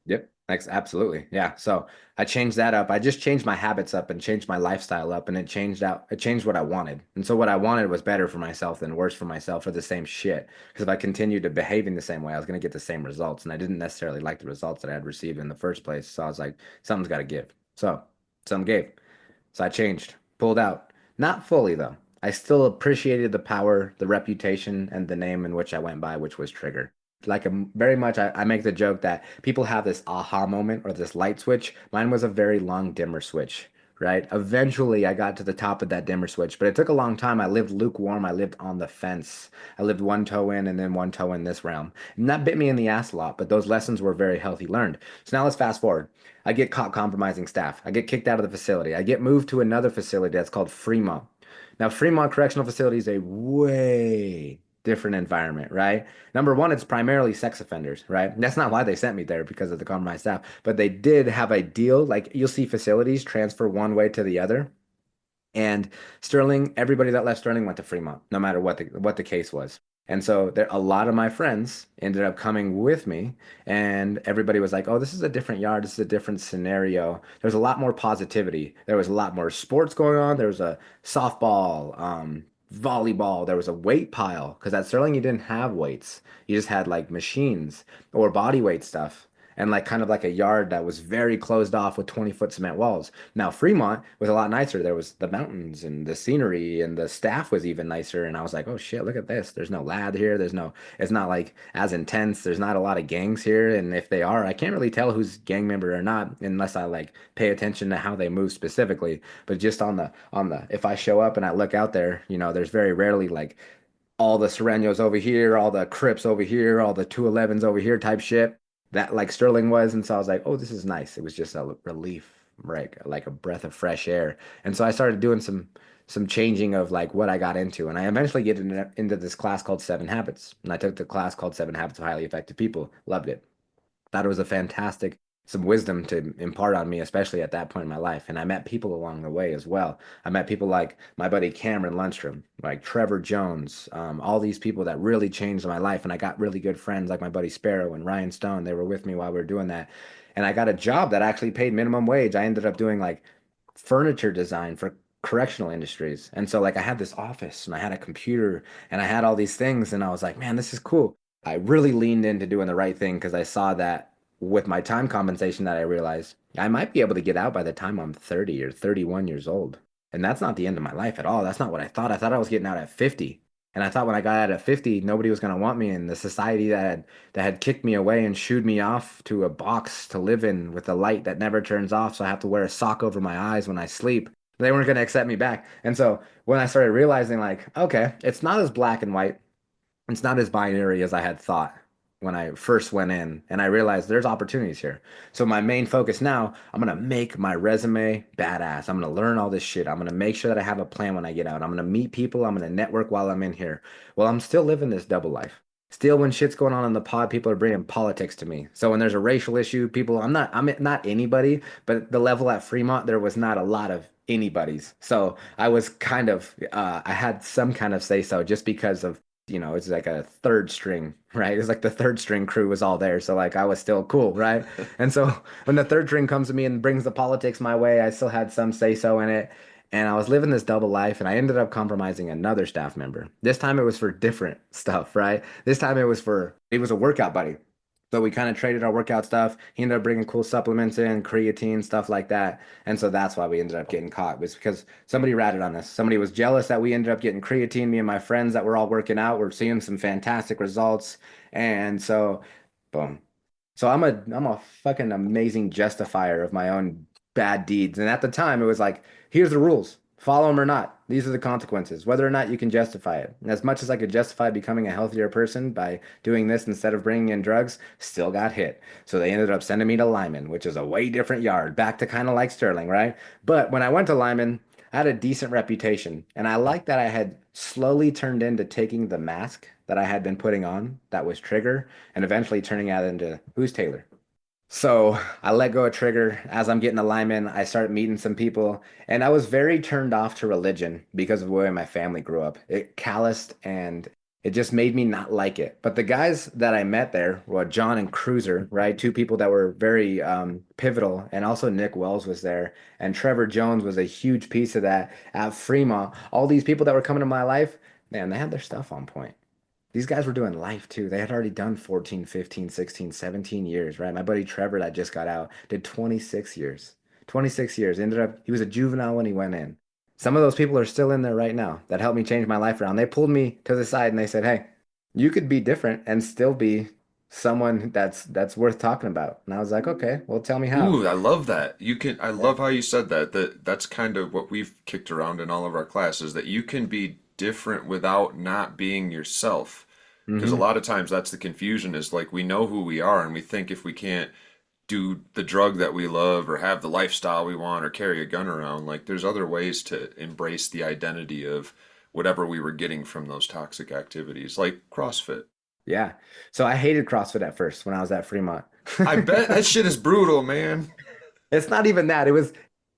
Yep. Absolutely. Yeah. So I changed that up. I just changed my habits up and changed my lifestyle up, and it changed what I wanted. And so what I wanted was better for myself than worse for myself for the same shit. Because if I continued to behaving the same way, I was going to get the same results. And I didn't necessarily like the results that I had received in the first place. So I was like, something's got to give. So something gave. So I changed, pulled out. Not fully though. I still appreciated the power, the reputation, and the name in which I went by, which was Trigger. Very much, I make the joke that people have this aha moment or this light switch. Mine was a very long dimmer switch, right? Eventually, I got to the top of that dimmer switch, but it took a long time. I lived lukewarm. I lived on the fence. I lived one toe in and then one toe in this realm. And that bit me in the ass a lot, but those lessons were very healthy learned. So now let's fast forward. I get caught compromising staff. I get kicked out of the facility. I get moved to another facility that's called Fremont. Now, Fremont Correctional Facility is a way different environment, right? Number one, it's primarily sex offenders, right? That's not why they sent me there because of the compromised staff, but they did have a deal. Like you'll see facilities transfer one way to the other. And Sterling, everybody that left Sterling went to Fremont, no matter what the case was. And so there, a lot of my friends ended up coming with me, and everybody was like, "Oh, this is a different yard. This is a different scenario." There was a lot more positivity. There was a lot more sports going on. There was a softball, volleyball. There was a weight pile because at Sterling you didn't have weights. You just had like machines or body weight stuff. And like kind of like a yard that was very closed off with 20-foot cement walls. Now, Fremont was a lot nicer. There was the mountains and the scenery, and the staff was even nicer. And I was like, oh shit, look at this. There's no lad here. It's not like as intense. There's not a lot of gangs here. And if they are, I can't really tell who's gang member or not unless I like pay attention to how they move specifically. But just if I show up and I look out there, there's very rarely like all the Serranos over here, all the Crips over here, all the 211s over here type shit that like Sterling was. And so I was like, oh, this is nice. It was just a relief, right? Like a breath of fresh air. And so I started doing some changing of like what I got into. And I eventually get into this class called Seven Habits. And I took the class called Seven Habits of Highly Effective People. Loved it. Thought it was a fantastic, some wisdom to impart on me, especially at that point in my life. And I met people along the way as well. I met people like my buddy Cameron Lundstrom, like Trevor Jones, all these people that really changed my life. And I got really good friends like my buddy Sparrow and Ryan Stone. They were with me while we were doing that. And I got a job that actually paid minimum wage. I ended up doing like furniture design for correctional industries. And so like I had this office and I had a computer and I had all these things and I was like, man, this is cool. I really leaned into doing the right thing because I saw that with my time compensation that I realized I might be able to get out by the time I'm 30 or 31 years old. And that's not the end of my life at all. That's not what I thought. I thought I was getting out at 50. And I thought when I got out at 50, nobody was going to want me. And the society that had kicked me away and shooed me off to a box to live in with a light that never turns off. So I have to wear a sock over my eyes when I sleep. They weren't going to accept me back. And so when I started realizing, like, okay, it's not as black and white, it's not as binary as I had thought when I first went in, and I realized there's opportunities here. So my main focus now, I'm gonna make my resume badass. I'm gonna learn all this shit. I'm gonna make sure that I have a plan when I get out. I'm gonna meet people. I'm gonna network while I'm in here. Well, I'm still living this double life. Still, when shit's going on in the pod, people are bringing politics to me. So when there's a racial issue, I'm not anybody, but the level at Fremont, there was not a lot of anybody's. So I was kind of, I had some kind of say so just because of it's like a third string, right? It's like the third string crew was all there. So like I was still cool, right? And so when the third string comes to me and brings the politics my way, I still had some say so in it. And I was living this double life and I ended up compromising another staff member. This time it was for different stuff, right? This time it was a workout buddy. So we kind of traded our workout stuff. He ended up bringing cool supplements in, creatine, stuff like that. And so that's why we ended up getting caught, was because somebody ratted on us. Somebody was jealous that we ended up getting creatine. Me and my friends that were all working out were seeing some fantastic results. And so, boom. So I'm a fucking amazing justifier of my own bad deeds. And at the time, it was like, here's the rules. Follow them or not. These are the consequences, whether or not you can justify it. And as much as I could justify becoming a healthier person by doing this instead of bringing in drugs, still got hit. So they ended up sending me to Lyman, which is a way different yard, back to kind of like Sterling, right? But when I went to Lyman, I had a decent reputation. And I liked that I had slowly turned into taking the mask that I had been putting on, that was Trigger, and eventually turning that into who's Taylor. So I let go of Trigger. As I'm getting a lineman, I started meeting some people, and I was very turned off to religion because of the way my family grew up. It calloused and it just made me not like it. But the guys that I met there were John and Cruiser, right? Two people that were very pivotal, and also Nick Wells was there, and Trevor Jones was a huge piece of that at Fremont. All these people that were coming to my life, man, they had their stuff on point. These guys were doing life too. They had already done 14, 15, 16, 17 years, right? My buddy Trevor that just got out did 26 years. 26 years. Ended up, he was a juvenile when he went in. Some of those people are still in there right now that helped me change my life around. They pulled me to the side and they said, "Hey, you could be different and still be someone that's worth talking about." And I was like, "Okay, well, tell me how." Ooh, I love that. You can I Yeah. love how you said that. That's kind of what we've kicked around in all of our classes, that you can be different without not being yourself. Because a Hmm. lot of times that's the confusion, is like we know who we are and we think if we can't do the drug that we love or have the lifestyle we want or carry a gun around, like there's other ways to embrace the identity of whatever we were getting from those toxic activities, like CrossFit. Yeah. So I hated CrossFit at first when I was at Fremont. I bet that shit is brutal, man. It's not even that. It was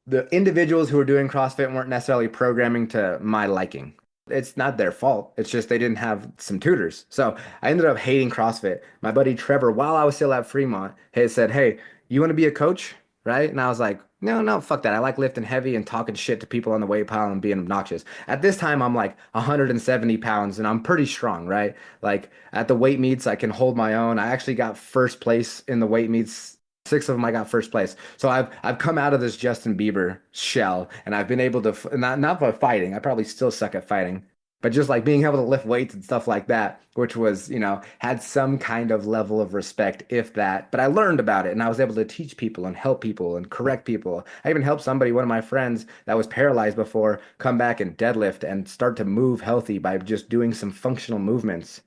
the individuals who were doing CrossFit weren't necessarily programming to my liking. It's not their fault. It's just they didn't have some tutors. So I ended up hating CrossFit. My buddy Trevor, while I was still at Fremont, had said, "Hey, you want to be a coach?" Right? And I was like, "No, no, fuck that. I like lifting heavy and talking shit to people on the weight pile and being obnoxious." At this time, I'm like 170 pounds and I'm pretty strong, right? Like at the weight meets, I can hold my own. I actually got first place in the weight meets. Six of them I got first place. So I've come out of this Justin Bieber shell and I've been able to not by fighting. I probably still suck at fighting, but just like being able to lift weights and stuff like that, which was, had some kind of level of respect, if that. But I learned about it and I was able to teach people and help people and correct people. I even helped somebody, one of my friends that was paralyzed before, come back and deadlift and start to move healthy by just doing some functional movements,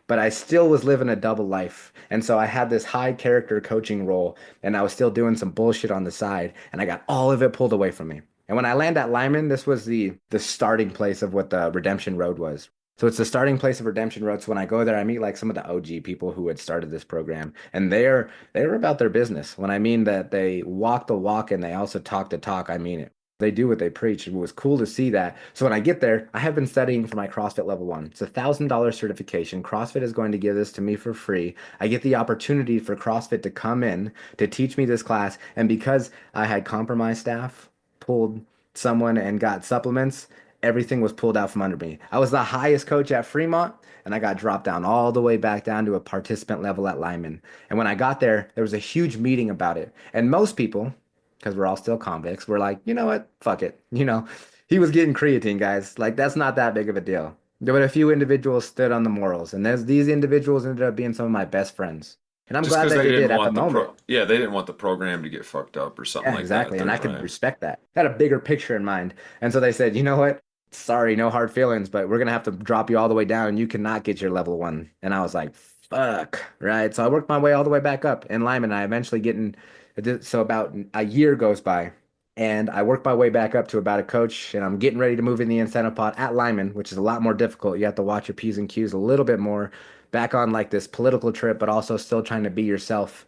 but I still was living a double life. And so I had this high character coaching role and I was still doing some bullshit on the side and I got all of it pulled away from me. And when I land at Lyman, this was the starting place of what the Redemption Road was. So it's the starting place of Redemption Road. So when I go there, I meet like some of the OG people who had started this program, and they're about their business. When I mean that they walk the walk and they also talk the talk, I mean it. They do what they preach. It was cool to see that. So when I get there, I have been studying for my CrossFit level one. It's $1,000 certification. CrossFit is going to give this to me for free. I get the opportunity for CrossFit to come in to teach me this class. And because I had compromised staff, pulled someone and got supplements, everything was pulled out from under me. I was the highest coach at Fremont, and I got dropped down all the way back down to a participant level at Lyman. And when I got there, there was a huge meeting about it. And most people, because we're all still convicts, we're like, you know what? Fuck it. He was getting creatine, guys. Like, that's not that big of a deal. But a few individuals stood on the morals, and these individuals ended up being some of my best friends. And I'm Just glad because that they they didn't did at the want moment. yeah, they didn't want the program to get fucked up or something Yeah, like that. exactly. And They're I could right. respect that. I had a bigger picture in mind. And so they said, you know what? Sorry, no hard feelings, but we're gonna have to drop you all the way down and you cannot get your level one. And I was like, fuck, right? So I worked my way all the way back up in Lyman. I eventually so about a year goes by and I work my way back up to about a coach and I'm getting ready to move in the incentive pot at Lyman, which is a lot more difficult. You have to watch your P's and Q's a little bit more, back on like this political trip, but also still trying to be yourself,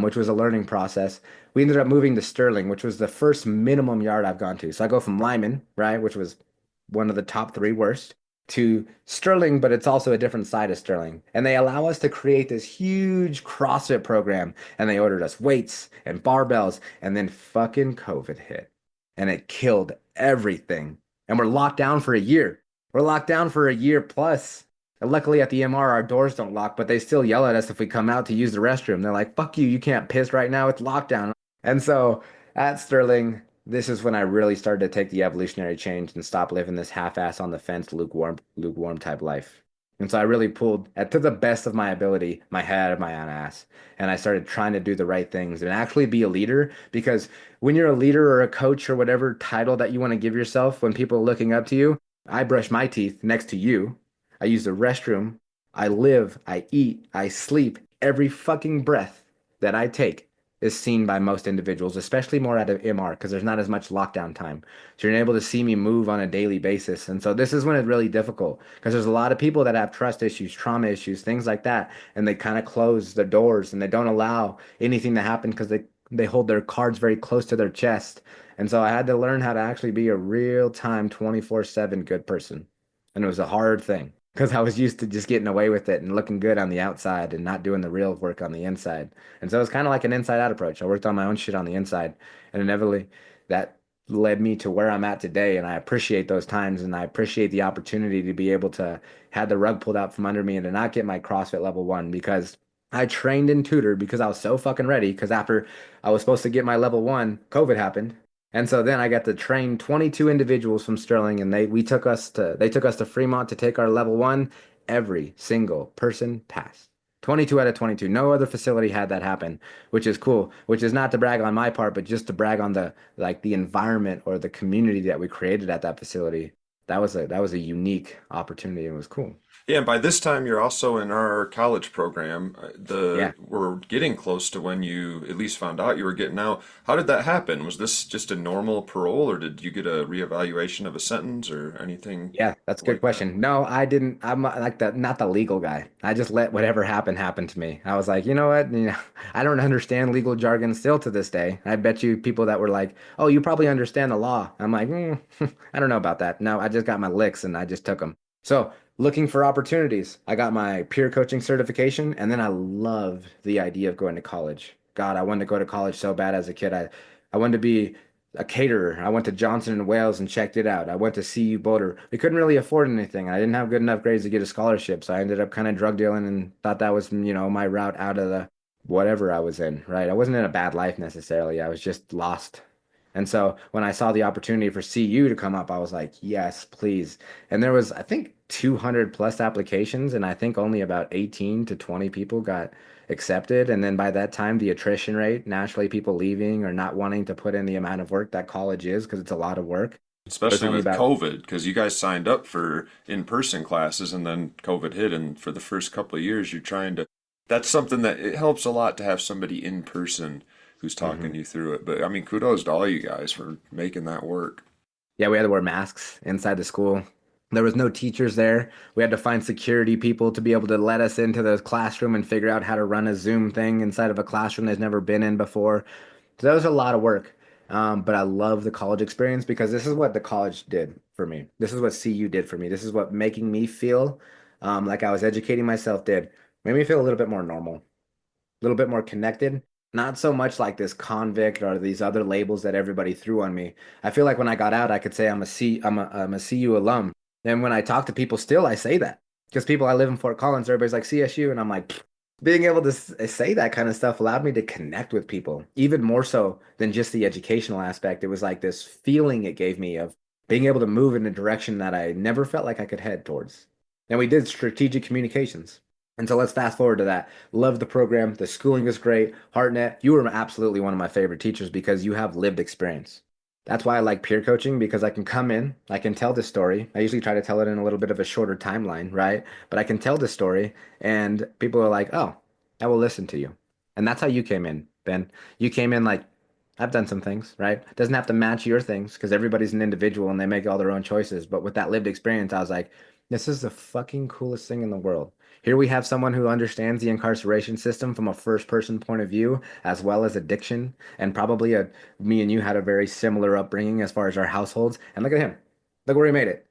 which was a learning process. We ended up moving to Sterling, which was the first minimum yard I've gone to. So I go from Lyman, right, which was one of the top three worst, to Sterling, but it's also a different side of Sterling. And they allow us to create this huge CrossFit program. And they ordered us weights and barbells. And then fucking COVID hit. And it killed everything. And we're locked down for a year. We're locked down for a year plus. And luckily at the MR, our doors don't lock, but they still yell at us if we come out to use the restroom. They're like, fuck you, you can't piss right now. It's lockdown. And so at Sterling, this is when I really started to take the evolutionary change and stop living this half-ass on the fence, lukewarm type life. And so I really pulled, to the best of my ability, my head out of my own ass. And I started trying to do the right things and actually be a leader. Because when you're a leader or a coach or whatever title that you want to give yourself, when people are looking up to you, I brush my teeth next to you. I use the restroom. I live, I eat, I sleep every fucking breath that I take. is seen by most individuals, especially more at an MR because there's not as much lockdown time. So you're able to see me move on a daily basis. And so this is when it's really difficult because there's a lot of people that have trust issues, trauma issues, things like that, and they kind of close the doors and they don't allow anything to happen because they hold their cards very close to their chest. And so I had to learn how to actually be a real-time 24/7 good person. And it was a hard thing because I was used to just getting away with it and looking good on the outside and not doing the real work on the inside. And so it's kind of like an inside out approach. I worked on my own shit on the inside, and inevitably that led me to where I'm at today. And I appreciate those times, and I appreciate the opportunity to be able to have the rug pulled out from under me and to not get my CrossFit level one because I trained and tutored because I was so fucking ready. Because after I was supposed to get my level one, COVID happened. And so then I got to train 22 individuals from Sterling, and they took us to Fremont to take our level one. Every single person passed. 22 out of 22. No other facility had that happen, which is cool. Which is not to brag on my part, but just to brag on the environment or the community that we created at that facility. That was a unique opportunity and it was cool. Yeah, and by this time you're also in our college program. The Yeah. We're getting close to when you at least found out you were getting out. How did that happen? Was this just a normal parole, or did you get a reevaluation of a sentence or anything Yeah, that's a good like that? question. No, I didn't. I'm like not the legal guy. I just let whatever happen to me. I was like, you know what? I don't understand legal jargon still to this day. I bet you people that were like, oh, you probably understand the law. I'm like, I don't know about that. No, I just got my licks and I just took them. So looking for opportunities, I got my peer coaching certification, and then I loved the idea of going to college. God, I wanted to go to college so bad as a kid. I wanted to be a caterer. I went to Johnson and Wales and checked it out. I went to CU Boulder. We couldn't really afford anything. I didn't have good enough grades to get a scholarship, so I ended up kind of drug dealing and thought that was, my route out of the whatever I was in, right? I wasn't in a bad life necessarily. I was just lost. And so when I saw the opportunity for CU to come up, I was like, yes, please. And there was, I think, 200 plus applications, and I think only about 18 to 20 people got accepted. And then by that time, the attrition rate, naturally people leaving or not wanting to put in the amount of work that college is, because it's a lot of work. There's Especially only with about, COVID, because you guys signed up for in-person classes and then COVID hit, and for the first couple of years, you're trying to. That's something that it helps a lot to have somebody in person who's talking Mhm. you through it. But I mean, kudos to all you guys for making that work. Yeah, we had to wear masks inside the school. There was no teachers there. We had to find security people to be able to let us into the classroom and figure out how to run a Zoom thing inside of a classroom they've never been in before. So that was a lot of work. But I love the college experience because this is what the college did for me. This is what CU did for me. This is what making me feel like I was educating myself did. Made me feel a little bit more normal, little bit more connected. Not so much like this convict or these other labels that everybody threw on me. I feel like when I got out, I could say I'm a CU alum. And when I talk to people still, I say that. Because people, I live in Fort Collins, everybody's like CSU, and I'm like, "Pfft." Being able to say that kind of stuff allowed me to connect with people, even more so than just the educational aspect. It was like this feeling it gave me of being able to move in a direction that I never felt like I could head towards. And we did strategic communications. And so let's fast forward to that. Love the program. The schooling is great. HeartNet, you were absolutely one of my favorite teachers because you have lived experience. That's why I like peer coaching because I can come in, I can tell this story. I usually try to tell it in a little bit of a shorter timeline, right? But I can tell this story and people are like, oh, I will listen to you. And that's how you came in, Ben. You came in like, I've done some things, right? Doesn't have to match your things because everybody's an individual and they make all their own choices. But with that lived experience, I was like, this is the fucking coolest thing in the world. Here we have someone who understands the incarceration system from a first person point of view, as well as addiction, and probably me and you had a very similar upbringing as far as our households. And look at him. Look where he made it.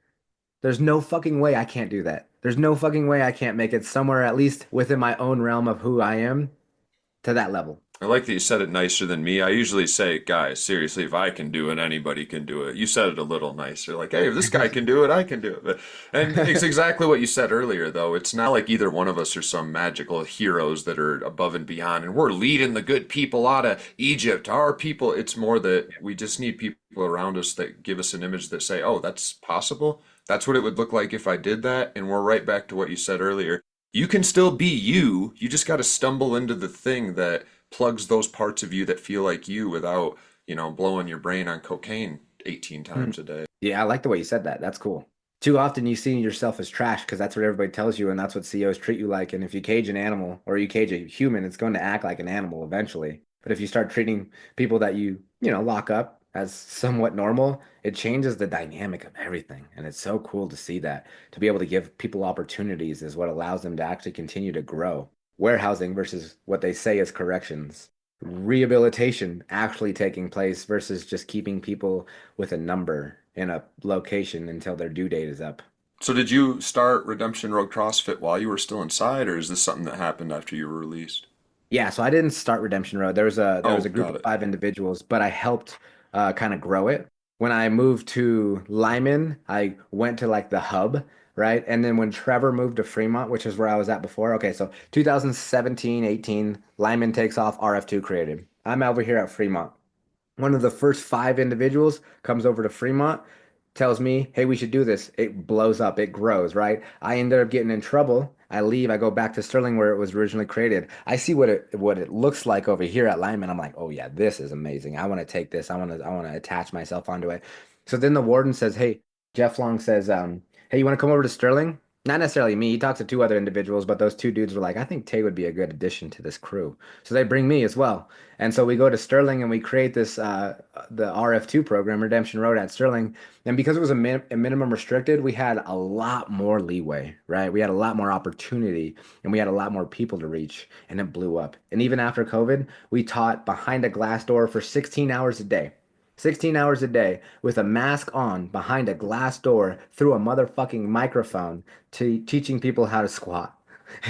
There's no fucking way I can't do that. There's no fucking way I can't make it somewhere, at least within my own realm of who I am, to that level. I like that you said it nicer than me. I usually say, guys, seriously, if I can do it, anybody can do it. You said it a little nicer, like, hey, if this guy can do it, I can do it. And it's exactly what you said earlier, though. It's not like either one of us are some magical heroes that are above and beyond, and we're leading the good people out of Egypt. Our people, it's more that we just need people around us that give us an image that say, oh, that's possible. That's what it would look like if I did that. And we're right back to what you said earlier. You can still be you. You just got to stumble into the thing that plugs those parts of you that feel like you without, blowing your brain on cocaine 18 Hmm. times a day. Yeah, I like the way you said that. That's cool. Too often you see yourself as trash because that's what everybody tells you, and that's what CEOs treat you like. And if you cage an animal or you cage a human, it's going to act like an animal eventually. But if you start treating people that you lock up as somewhat normal, it changes the dynamic of everything. And it's so cool to see that. To be able to give people opportunities is what allows them to actually continue to grow. Warehousing versus what they say is corrections. Rehabilitation actually taking place versus just keeping people with a number in a location until their due date is up. So did you start Redemption Road CrossFit while you were still inside, or is this something that happened after you were released? Yeah, so I didn't start Redemption Road. There was a Oh, group got of it. 5 individuals, but I helped kind of grow it. When I moved to Lyman, I went to like the hub, right? And then when Trevor moved to Fremont, which is where I was at before, okay, so 2017, 18, Lyman takes off, RF2 created. I'm over here at Fremont. One of the first 5 individuals comes over to Fremont, tells me, hey, we should do this. It blows up, it grows, right? I ended up getting in trouble. I leave, I go back to Sterling where it was originally created. I see what it looks like over here at Lyman. I'm like, oh yeah, this is amazing. I want to take this. I want to attach myself onto it. So then the warden says, hey, Jeff Long says, hey, you want to come over to Sterling? Not necessarily me. He talks to 2 other individuals, but those 2 dudes were like, I think Tay would be a good addition to this crew. So they bring me as well. And so we go to Sterling and we create this the RF2 program, Redemption Road at Sterling. And because it was a minimum restricted, we had a lot more leeway, right? We had a lot more opportunity and we had a lot more people to reach, and it blew up. And even after COVID, we taught behind a glass door for 16 hours a day. 16 hours a day with a mask on behind a glass door through a motherfucking microphone to teaching people how to squat.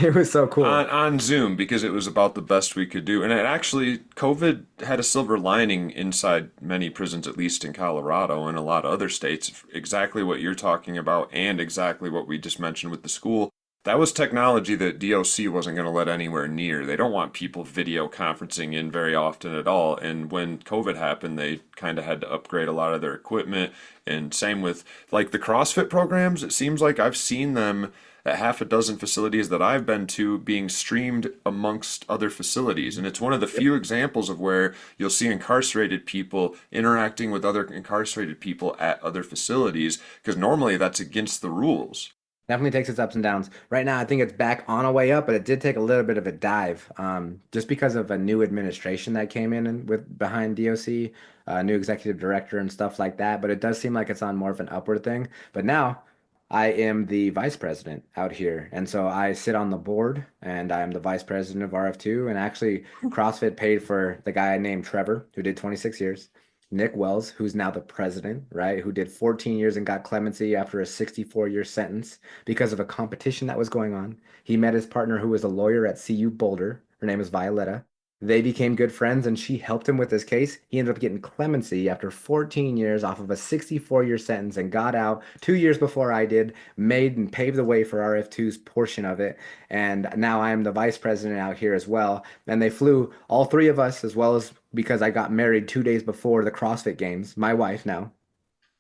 It was so cool. On Zoom because it was about the best we could do. And it actually, COVID had a silver lining inside many prisons, at least in Colorado and a lot of other states. Exactly what you're talking about, and exactly what we just mentioned with the school. That was technology that DOC wasn't going to let anywhere near. They don't want people video conferencing in very often at all. And when COVID happened, they kind of had to upgrade a lot of their equipment. And same with like the CrossFit programs. It seems like I've seen them at half a dozen facilities that I've been to being streamed amongst other facilities. And it's one of the few examples of where you'll see incarcerated people interacting with other incarcerated people at other facilities, because normally that's against the rules. Definitely takes its ups and downs. Right now, I think it's back on a way up, but it did take a little bit of a dive, just because of a new administration that came in and with behind DOC, new executive director and stuff like that. But it does seem like it's on more of an upward thing. But now, I am the vice president out here, and so I sit on the board, and I am the vice president of RF2. And actually, CrossFit paid for the guy named Trevor, who did 26 years. Nick Wells, who's now the president, right? Who did 14 years and got clemency after a 64-year sentence because of a competition that was going on. He met his partner, who was a lawyer at CU Boulder. Her name is Violetta. They became good friends and she helped him with his case. He ended up getting clemency after 14 years off of a 64-year sentence and got out 2 years before I did, made and paved the way for RF2's portion of it. And now I am the vice president out here as well. And they flew all 3 of us, as well as because I got married 2 days before the CrossFit Games, my wife now,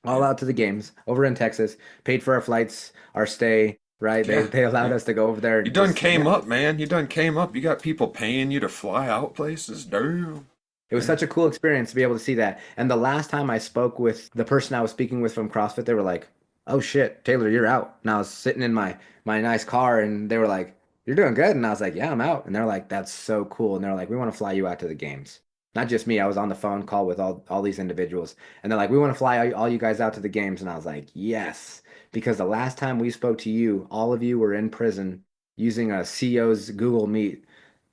all Yeah. out to the games over in Texas, paid for our flights, our stay, right? They Yeah. they allowed Yeah. us to go over there You and done just, came yeah. up, man. You done came up. You got people paying you to fly out places. Damn. It was Yeah. such a cool experience to be able to see that. And the last time I spoke with the person I was speaking with from CrossFit, they were like, "Oh shit, Taylor, you're out." And I was sitting in my nice car, and they were like, "You're doing good." And I was like, "Yeah, I'm out." And they're like, "That's so cool." And they're like, "We want to fly you out to the games." Not just me. I was on the phone call with all these individuals, and they're like, "We want to fly all you guys out to the games." And I was like, "Yes," because the last time we spoke to you, all of you were in prison using a CO's Google Meet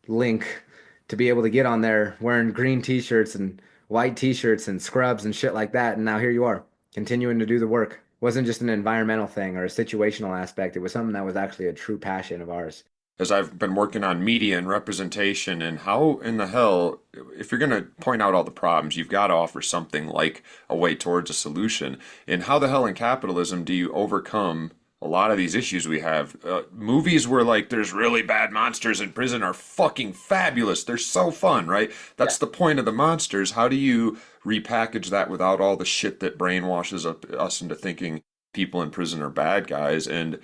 link to be able to get on there wearing green t-shirts and white t-shirts and scrubs and shit like that. And now here you are, continuing to do the work. It wasn't just an environmental thing or a situational aspect. It was something that was actually a true passion of ours. As I've been working on media and representation, and how in the hell, if you're going to point out all the problems, you've got to offer something like a way towards a solution. And how the hell in capitalism do you overcome a lot of these issues we have? Movies where like there's really bad monsters in prison are fucking fabulous. They're so fun, right? Yeah. That's the point of the monsters. How do you repackage that without all the shit that brainwashes us into thinking people in prison are bad guys? And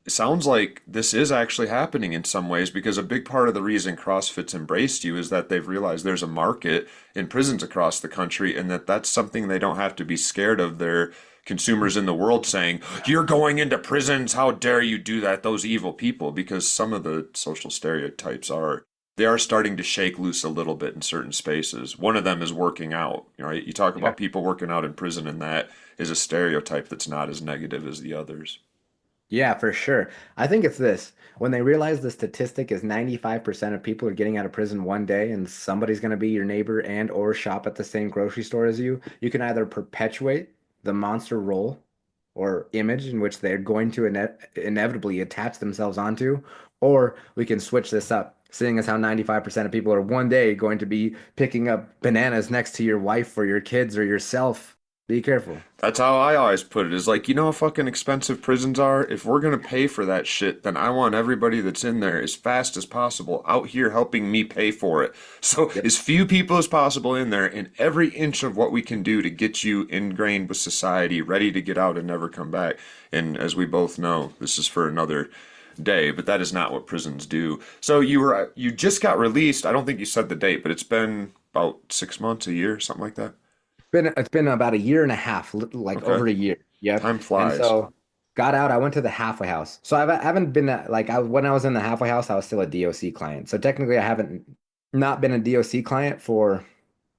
it sounds like this is actually happening in some ways, because a big part of the reason CrossFit's embraced you is that they've realized there's a market in prisons across the country, and that that's something they don't have to be scared of their consumers in the world saying, "You're going into prisons, how dare you do that, those evil people," because some of the social stereotypes are They are starting to shake loose a little bit in certain spaces. One of them is working out, right? You talk Yeah. about people working out in prison, and that is a stereotype that's not as negative as the others. Yeah, for sure. I think it's this. When they realize the statistic is 95% of people are getting out of prison one day and somebody's going to be your neighbor and or shop at the same grocery store as you can either perpetuate the monster role or image in which they're going to inevitably attach themselves onto, or we can switch this up, seeing as how 95% of people are one day going to be picking up bananas next to your wife or your kids or yourself. Be careful. That's how I always put it. Is like, you know how fucking expensive prisons are? If we're gonna pay for that shit, then I want everybody that's in there as fast as possible out here helping me pay for it. So Yep. as few people as possible in there, and every inch of what we can do to get you ingrained with society, ready to get out and never come back. And as we both know, this is for another day, but that is not what prisons do. So you just got released. I don't think you said the date, but it's been about 6 months, a year, something like that. It's been about a year and a half, like Okay. over a year. Yep. Time And flies. so got out. I went to the halfway house. So I haven't been like when I was in the halfway house, I was still a DOC client. So technically, I haven't not been a DOC client for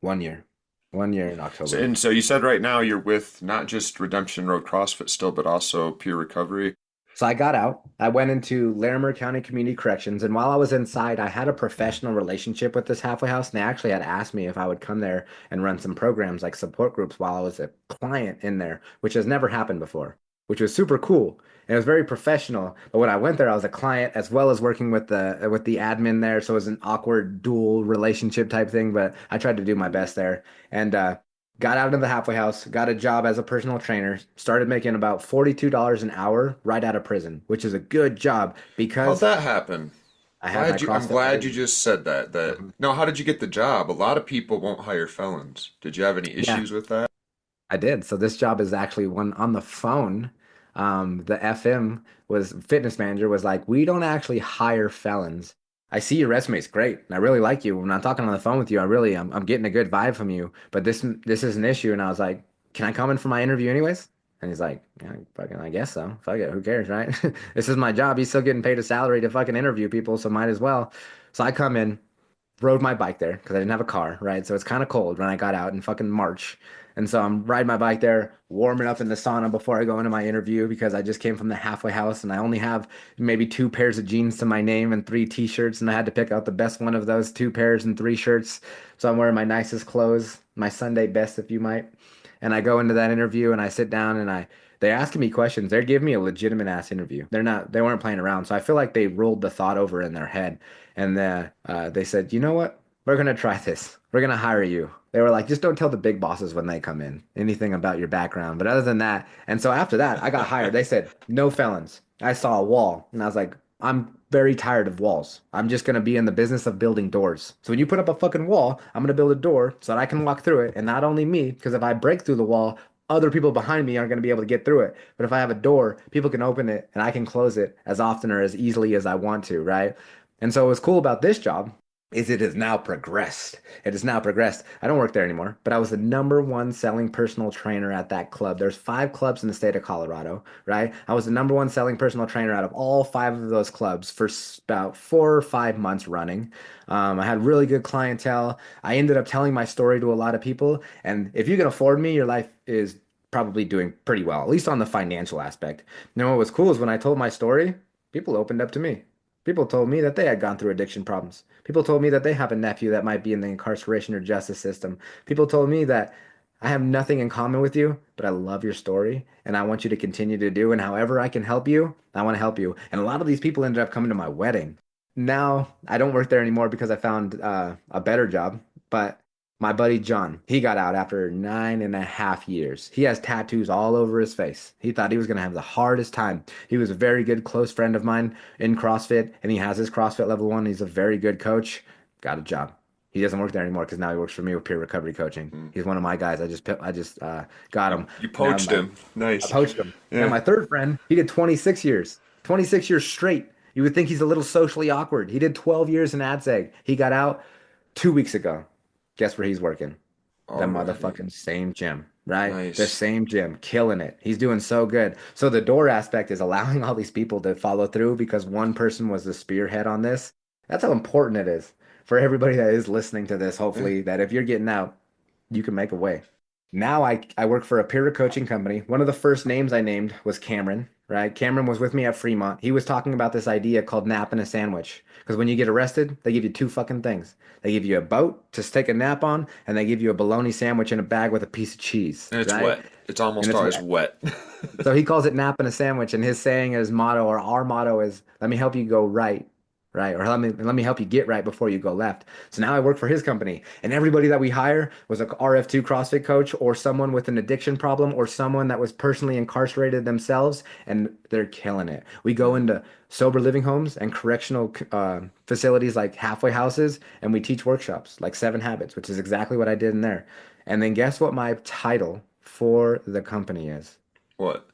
1 year. 1 year in So, October. and so you said right now you're with not just Redemption Road CrossFit still, but also Peer Recovery. So I got out. I went into Larimer County Community Corrections, and while I was inside, I had a professional relationship with this halfway house, and they actually had asked me if I would come there and run some programs like support groups while I was a client in there, which has never happened before, which was super cool. And it was very professional. But when I went there, I was a client as well as working with the admin there, so it was an awkward dual relationship type thing. But I tried to do my best there, and got out of the halfway house, got a job as a personal trainer, started making about $42 an hour right out of prison, which is a good job How'd because that happen? I had my I'm CrossFit glad you license. just said that. Mhm. No, how did you get the job? A lot of people won't hire felons. Did you have any Yeah, issues with that? I did. So this job is actually one on the phone. The FM was fitness manager was like, we don't actually hire felons. I see your resume is great, and I really like you. When I'm talking on the phone with you, I'm getting a good vibe from you. But this is an issue, and I was like, can I come in for my interview anyways? And he's like, yeah, fucking, I guess so. Fuck it, who cares, right? This is my job. He's still getting paid a salary to fucking interview people, so might as well. So I come in, rode my bike there because I didn't have a car, right? So it's kind of cold when I got out in fucking March. And so I'm riding my bike there, warming up in the sauna before I go into my interview because I just came from the halfway house and I only have maybe two pairs of jeans to my name and three t-shirts. And I had to pick out the best one of those two pairs and three shirts. So I'm wearing my nicest clothes, my Sunday best, if you might. And I go into that interview and I sit down and they're asking me questions. They're giving me a legitimate ass interview. They weren't playing around. So I feel like they rolled the thought over in their head. And they said, you know what? We're going to try this. We're going to hire you. They were like, just don't tell the big bosses when they come in anything about your background. But other than that, and so after that, I got hired. They said, no felons. I saw a wall and I was like, I'm very tired of walls. I'm just going to be in the business of building doors. So when you put up a fucking wall, I'm going to build a door so that I can walk through it. And not only me, because if I break through the wall, other people behind me aren't going to be able to get through it. But if I have a door, people can open it and I can close it as often or as easily as I want to, right? And so what's cool about this job is it has now progressed. It has now progressed. I don't work there anymore, but I was the number one selling personal trainer at that club. There's 5 clubs in the state of Colorado, right? I was the number one selling personal trainer out of all 5 of those clubs for about 4 or 5 months running. I had really good clientele. I ended up telling my story to a lot of people, and if you can afford me, your life is probably doing pretty well, at least on the financial aspect. You know what was cool is when I told my story, people opened up to me. People told me that they had gone through addiction problems. People told me that they have a nephew that might be in the incarceration or justice system. People told me that I have nothing in common with you, but I love your story and I want you to continue to do. And however I can help you, I want to help you. And a lot of these people ended up coming to my wedding. Now I don't work there anymore because I found a better job. But my buddy John, he got out after 9.5 years. He has tattoos all over his face. He thought he was going to have the hardest time. He was a very good close friend of mine in CrossFit, and he has his CrossFit level one. He's a very good coach. Got a job. He doesn't work there anymore because now he works for me with peer recovery coaching. Hmm. He's one of my guys. I just got him. You Now poached him. I Nice. poached him. Now Yeah. my third friend, he did 26 years. 26 years straight. You would think he's a little socially awkward. He did 12 years in AdSeg. He got out 2 weeks ago. Guess where he's working? The Already. motherfucking same gym, right? The Nice. same gym, killing it. He's doing so good. So the door aspect is allowing all these people to follow through because one person was the spearhead on this. That's how important it is. for everybody that is listening to this, Yeah. hopefully that if you're getting out, you can make a way. Now I work for a peer coaching company. One of the first names I named was Cameron, right? Cameron was with me at Fremont. He was talking about this idea called napping a sandwich. Because when you get arrested, they give you two fucking things. They give you a boat to take a nap on, and they give you a bologna sandwich in a bag with a piece of cheese, And it's right? wet. It's And almost it's always wet. wet. So he calls it napping a sandwich, and his saying, his motto, or our motto is, "Let me help you go right, right, or let me help you get right before you go left." So now I work for his company, and everybody that we hire was a RF2 CrossFit coach, or someone with an addiction problem, or someone that was personally incarcerated themselves, and they're killing it. We go Mm. into sober living homes and correctional facilities like halfway houses, and we teach workshops like Seven Habits, which is exactly what I did in there. And then guess what my title for the company is? What?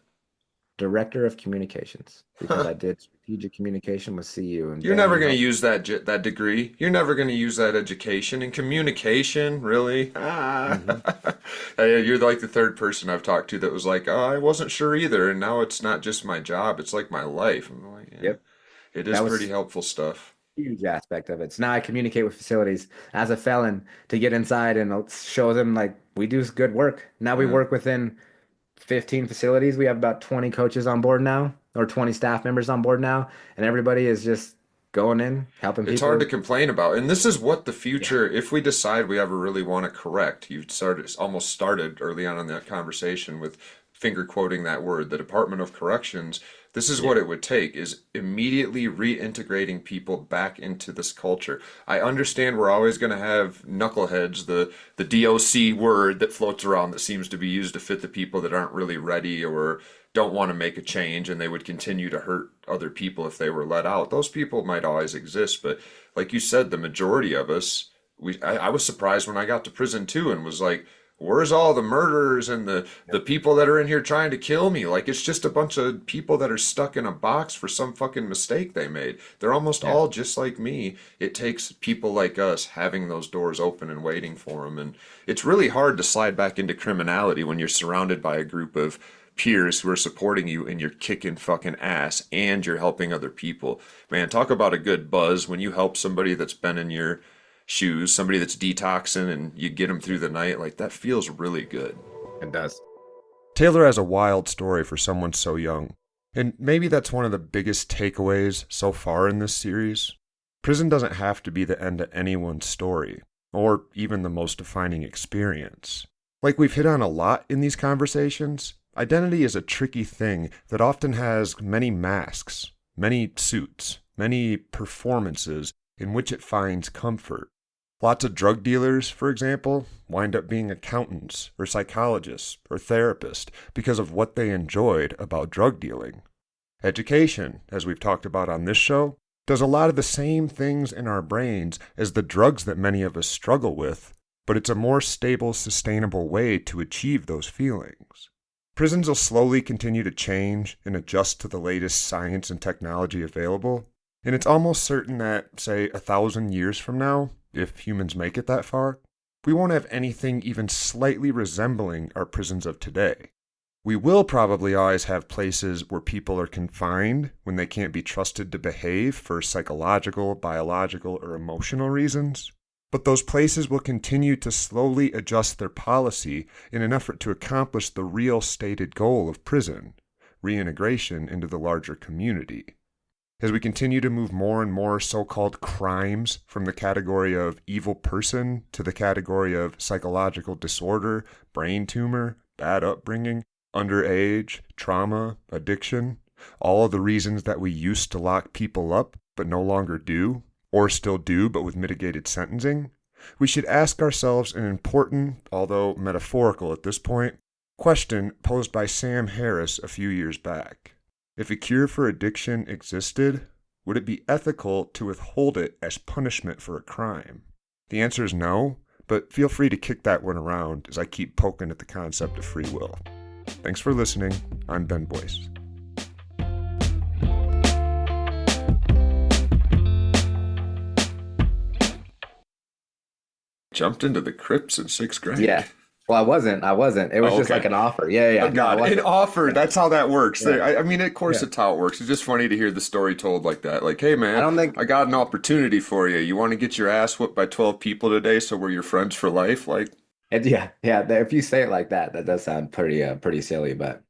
Director of Communications, because I did strategic communication with CU and You're Ben never and going to help. use that degree. You're never going to use that education in communication, really. Ah. Hmm. You're like the third person I've talked to that was like, "Oh, I wasn't sure either, and now it's not just my job; it's like my life." I'm like, "Yeah, Yep. it is That pretty was helpful stuff." a huge aspect of it. So now I communicate with facilities as a felon to get inside and show them like we do good work. Now we Yeah. work within 15 facilities. We have about 20 coaches on board now, or 20 staff members on board now, and everybody is just going in, helping It's hard to people. complain about. And this is what the Yeah. future, if we decide we ever really want to correct, you started almost started early on in that conversation with finger quoting that word, the Department of Corrections. This is what Yeah. it would take is immediately reintegrating people back into this culture. I understand we're always going to have knuckleheads, the DOC word that floats around that seems to be used to fit the people that aren't really ready or don't want to make a change and they would continue to hurt other people if they were let out. Those people might always exist, but like you said, the majority of us, I was surprised when I got to prison too and was like, where's all the murderers and the people that are in here trying to kill me? Like it's just a bunch of people that are stuck in a box for some fucking mistake they made. They're almost Yeah. all just like me. It takes people like us having those doors open and waiting for them. And it's really hard to slide back into criminality when you're surrounded by a group of peers who are supporting you and you're kicking fucking ass and you're helping other people. Man, talk about a good buzz when you help somebody that's been in your shoes, somebody that's detoxing and you get them through the night. Like that feels really good. It does. Taylor has a wild story for someone so young. And maybe that's one of the biggest takeaways so far in this series. Prison doesn't have to be the end of anyone's story, or even the most defining experience. Like we've hit on a lot in these conversations, identity is a tricky thing that often has many masks, many suits, many performances in which it finds comfort. Lots of drug dealers, for example, wind up being accountants or psychologists or therapists because of what they enjoyed about drug dealing. Education, as we've talked about on this show, does a lot of the same things in our brains as the drugs that many of us struggle with, but it's a more stable, sustainable way to achieve those feelings. Prisons will slowly continue to change and adjust to the latest science and technology available, and it's almost certain that, say, 1,000 years from now, if humans make it that far, we won't have anything even slightly resembling our prisons of today. We will probably always have places where people are confined when they can't be trusted to behave for psychological, biological, or emotional reasons. But those places will continue to slowly adjust their policy in an effort to accomplish the real stated goal of prison, reintegration into the larger community. As we continue to move more and more so-called crimes from the category of evil person to the category of psychological disorder, brain tumor, bad upbringing, underage, trauma, addiction, all of the reasons that we used to lock people up but no longer do, or still do but with mitigated sentencing, we should ask ourselves an important, although metaphorical at this point, question posed by Sam Harris a few years back. If a cure for addiction existed, would it be ethical to withhold it as punishment for a crime? The answer is no, but feel free to kick that one around as I keep poking at the concept of free will. Thanks for listening. I'm Ben Boyce. Jumped into the crypts in 6th grade. Yeah. Well, I wasn't. It was Oh, just like okay. an offer. Yeah, yeah, Oh yeah. No, I God, an wasn't. offer. Yeah, That's how that works. yeah, I mean, of course, yeah. it's how it works. It's just funny to hear the story told like that. Like, hey, I man, don't think. I got an opportunity for you. You want to get your ass whooped by 12 people today, so we're your friends for life? Like, Yeah, yeah. If you say it like that, that does sound pretty, pretty silly. But